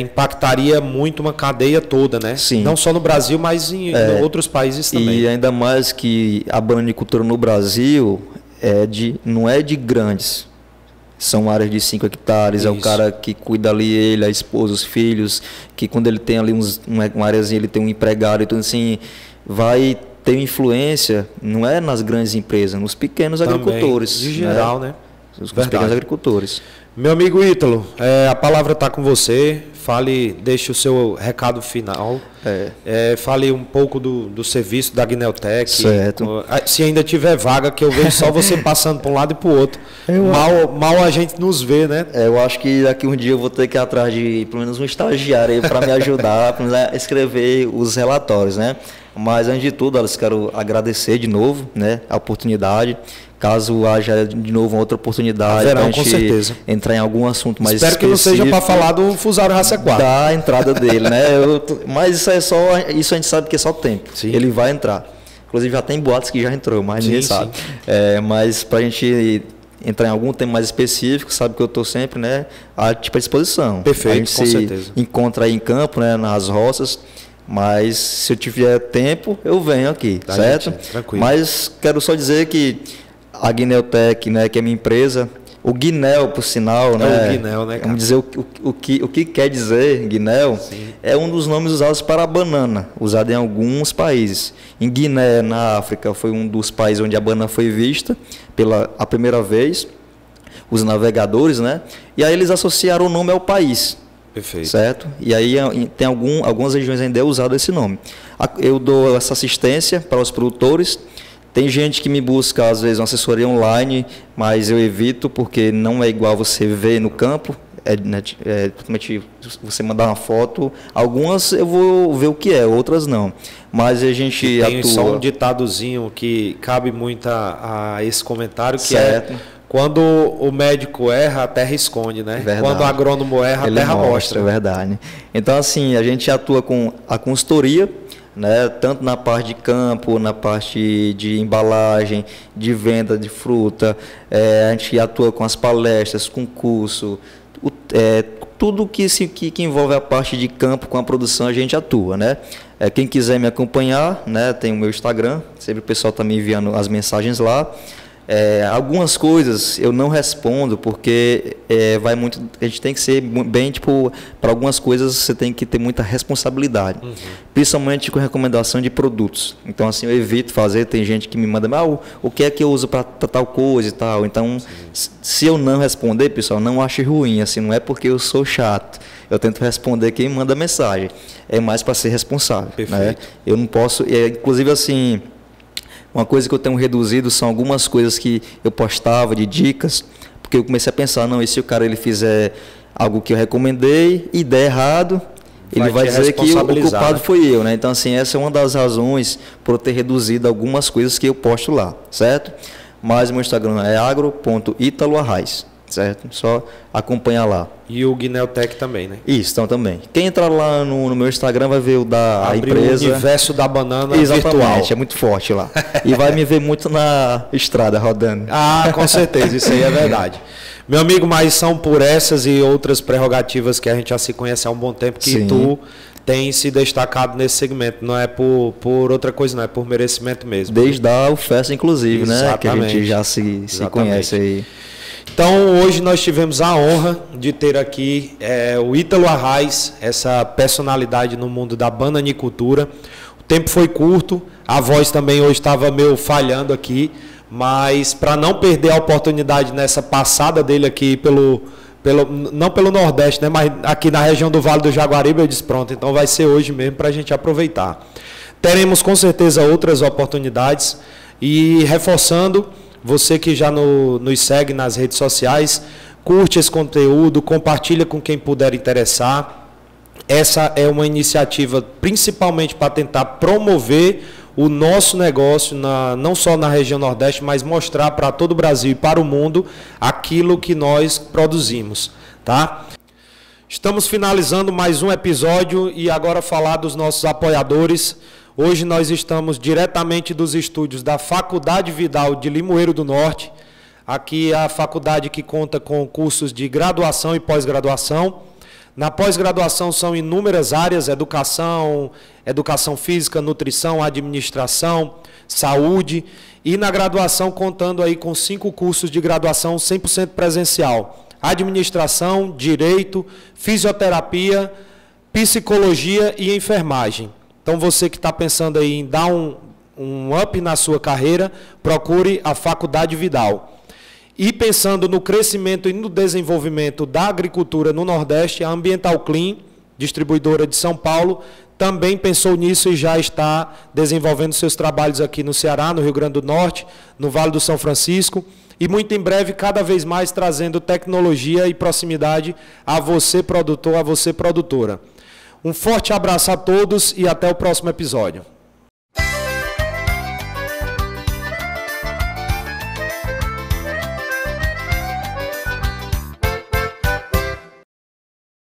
impactaria muito uma cadeia toda, né? Sim. Não só no Brasil, mas em outros países também. E ainda mais que a bananicultura no Brasil não é de grandes. São áreas de 5 hectares, Isso. é o cara que cuida ali, ele, a esposa, os filhos, que quando ele tem ali uma áreazinha, ele tem um empregado, então assim, vai ter influência, não é nas grandes empresas, nos pequenos Também, agricultores. de geral, né? Os pequenos agricultores. Meu amigo Ítalo, a palavra está com você. Fale, deixe o seu recado final. Fale um pouco do serviço da Guineutec. Certo. Se ainda tiver vaga, que eu vejo só você passando para um lado e para o outro. Mal a gente nos vê, né? Eu acho que daqui um dia eu vou ter que ir atrás de pelo menos um estagiário para me ajudar a escrever os relatórios, né? Mas antes de tudo, Alice, quero agradecer de novo, né, a oportunidade. Caso haja de novo uma outra oportunidade para a gente com certeza. entrar em algum assunto mais específico. Espero que não seja para falar do Fusário Raça 4. Da entrada dele, né? Mas isso a gente sabe que é só tempo. Sim. Ele vai entrar. Inclusive já tem boatos que já entrou, mas ninguém sabe. Mas para a gente entrar em algum tema mais específico, sabe que eu estou sempre, né, à disposição. Perfeito, a gente com se certeza. encontra aí em campo, né, nas roças. Mas se eu tiver tempo, eu venho aqui, certo? Tranquilo. Mas quero só dizer que a Guineutec, né, que é minha empresa, o guinéu, por sinal, né? O guinéu, né, cara? Vamos dizer o que quer dizer guinéu. Sim. É um dos nomes usados para a banana, usado em alguns países. Em Guiné, na África, foi um dos países onde a banana foi vista a primeira vez, os navegadores, né? E aí eles associaram o nome ao país. Perfeito. Certo? E aí tem algumas regiões ainda é usado esse nome. Eu dou essa assistência para os produtores. Tem gente que me busca, às vezes, uma assessoria online, mas eu evito porque não é igual você ver no campo. Totalmente você mandar uma foto. Algumas eu vou ver o que é, outras não. Mas a gente tem atua... só um ditadozinho que cabe muito a esse comentário, que certo. Quando o médico erra, a terra esconde, né? Verdade. Quando o agrônomo erra, a terra mostra. É verdade. Então, assim, a gente atua com a consultoria, né? Tanto na parte de campo, na parte de embalagem, de venda de fruta. A gente atua com as palestras, com curso. tudo que envolve a parte de campo com a produção a gente atua, né? Quem quiser me acompanhar, né, tem o meu Instagram, sempre o pessoal está me enviando as mensagens lá. Algumas coisas eu não respondo porque vai muito, a gente tem que ser bem, tipo, para algumas coisas você tem que ter muita responsabilidade, principalmente com recomendação de produtos. Então assim, eu evito fazer, tem gente que me manda, o que é que eu uso para tal coisa e tal. Então, se eu não responder, pessoal, não ache ruim, assim, não é porque eu sou chato. Eu tento responder quem manda mensagem. É mais para ser responsável, né? Eu não posso, inclusive assim, uma coisa que eu tenho reduzido são algumas coisas que eu postava de dicas, porque eu comecei a pensar, não, e se o cara ele fizer algo que eu recomendei e der errado, ele vai dizer que o culpado foi eu, né? Então, assim, essa é uma das razões por eu ter reduzido algumas coisas que eu posto lá, certo? Mas o meu Instagram é agro.italoarrais, certo? Só acompanhar lá. E o Guineotech também, né? Isso, então também. Quem entrar lá no meu Instagram vai ver o da empresa. O universo da banana virtual. Exatamente, é muito forte lá. E vai me ver muito na estrada rodando. Com certeza, isso aí é verdade. Meu amigo, mas são por essas e outras prerrogativas que a gente já se conhece há um bom tempo que tu tem se destacado nesse segmento. Não é por outra coisa, não é por merecimento mesmo. Desde a UFES, inclusive, né? Que a gente já se conhece aí. Então, hoje nós tivemos a honra de ter aqui o Ítalo Arrais, essa personalidade no mundo da bananicultura. O tempo foi curto, a voz também hoje estava meio falhando aqui, mas para não perder a oportunidade nessa passada dele aqui não pelo Nordeste, né, mas aqui na região do Vale do Jaguaribe, eu disse, pronto, então vai ser hoje mesmo para a gente aproveitar. Teremos com certeza outras oportunidades e reforçando, você que já nos segue nas redes sociais, curte esse conteúdo, compartilha com quem puder interessar. Essa é uma iniciativa principalmente para tentar promover o nosso negócio, não só na região Nordeste, mas mostrar para todo o Brasil e para o mundo aquilo que nós produzimos, tá? Estamos finalizando mais um episódio e agora falar dos nossos apoiadores. Hoje nós estamos diretamente dos estúdios da Faculdade Vidal de Limoeiro do Norte. Aqui é a faculdade que conta com cursos de graduação e pós-graduação. Na pós-graduação são inúmeras áreas, educação física, nutrição, administração, saúde. E na graduação contando aí com 5 cursos de graduação 100% presencial. Administração, direito, fisioterapia, psicologia e enfermagem. Então, você que está pensando aí em dar um up na sua carreira, procure a Faculdade Vidal. E pensando no crescimento e no desenvolvimento da agricultura no Nordeste, a Ambiental Clean, distribuidora de São Paulo, também pensou nisso e já está desenvolvendo seus trabalhos aqui no Ceará, no Rio Grande do Norte, no Vale do São Francisco, e muito em breve, cada vez mais, trazendo tecnologia e proximidade a você, produtor, a você, produtora. Um forte abraço a todos e até o próximo episódio.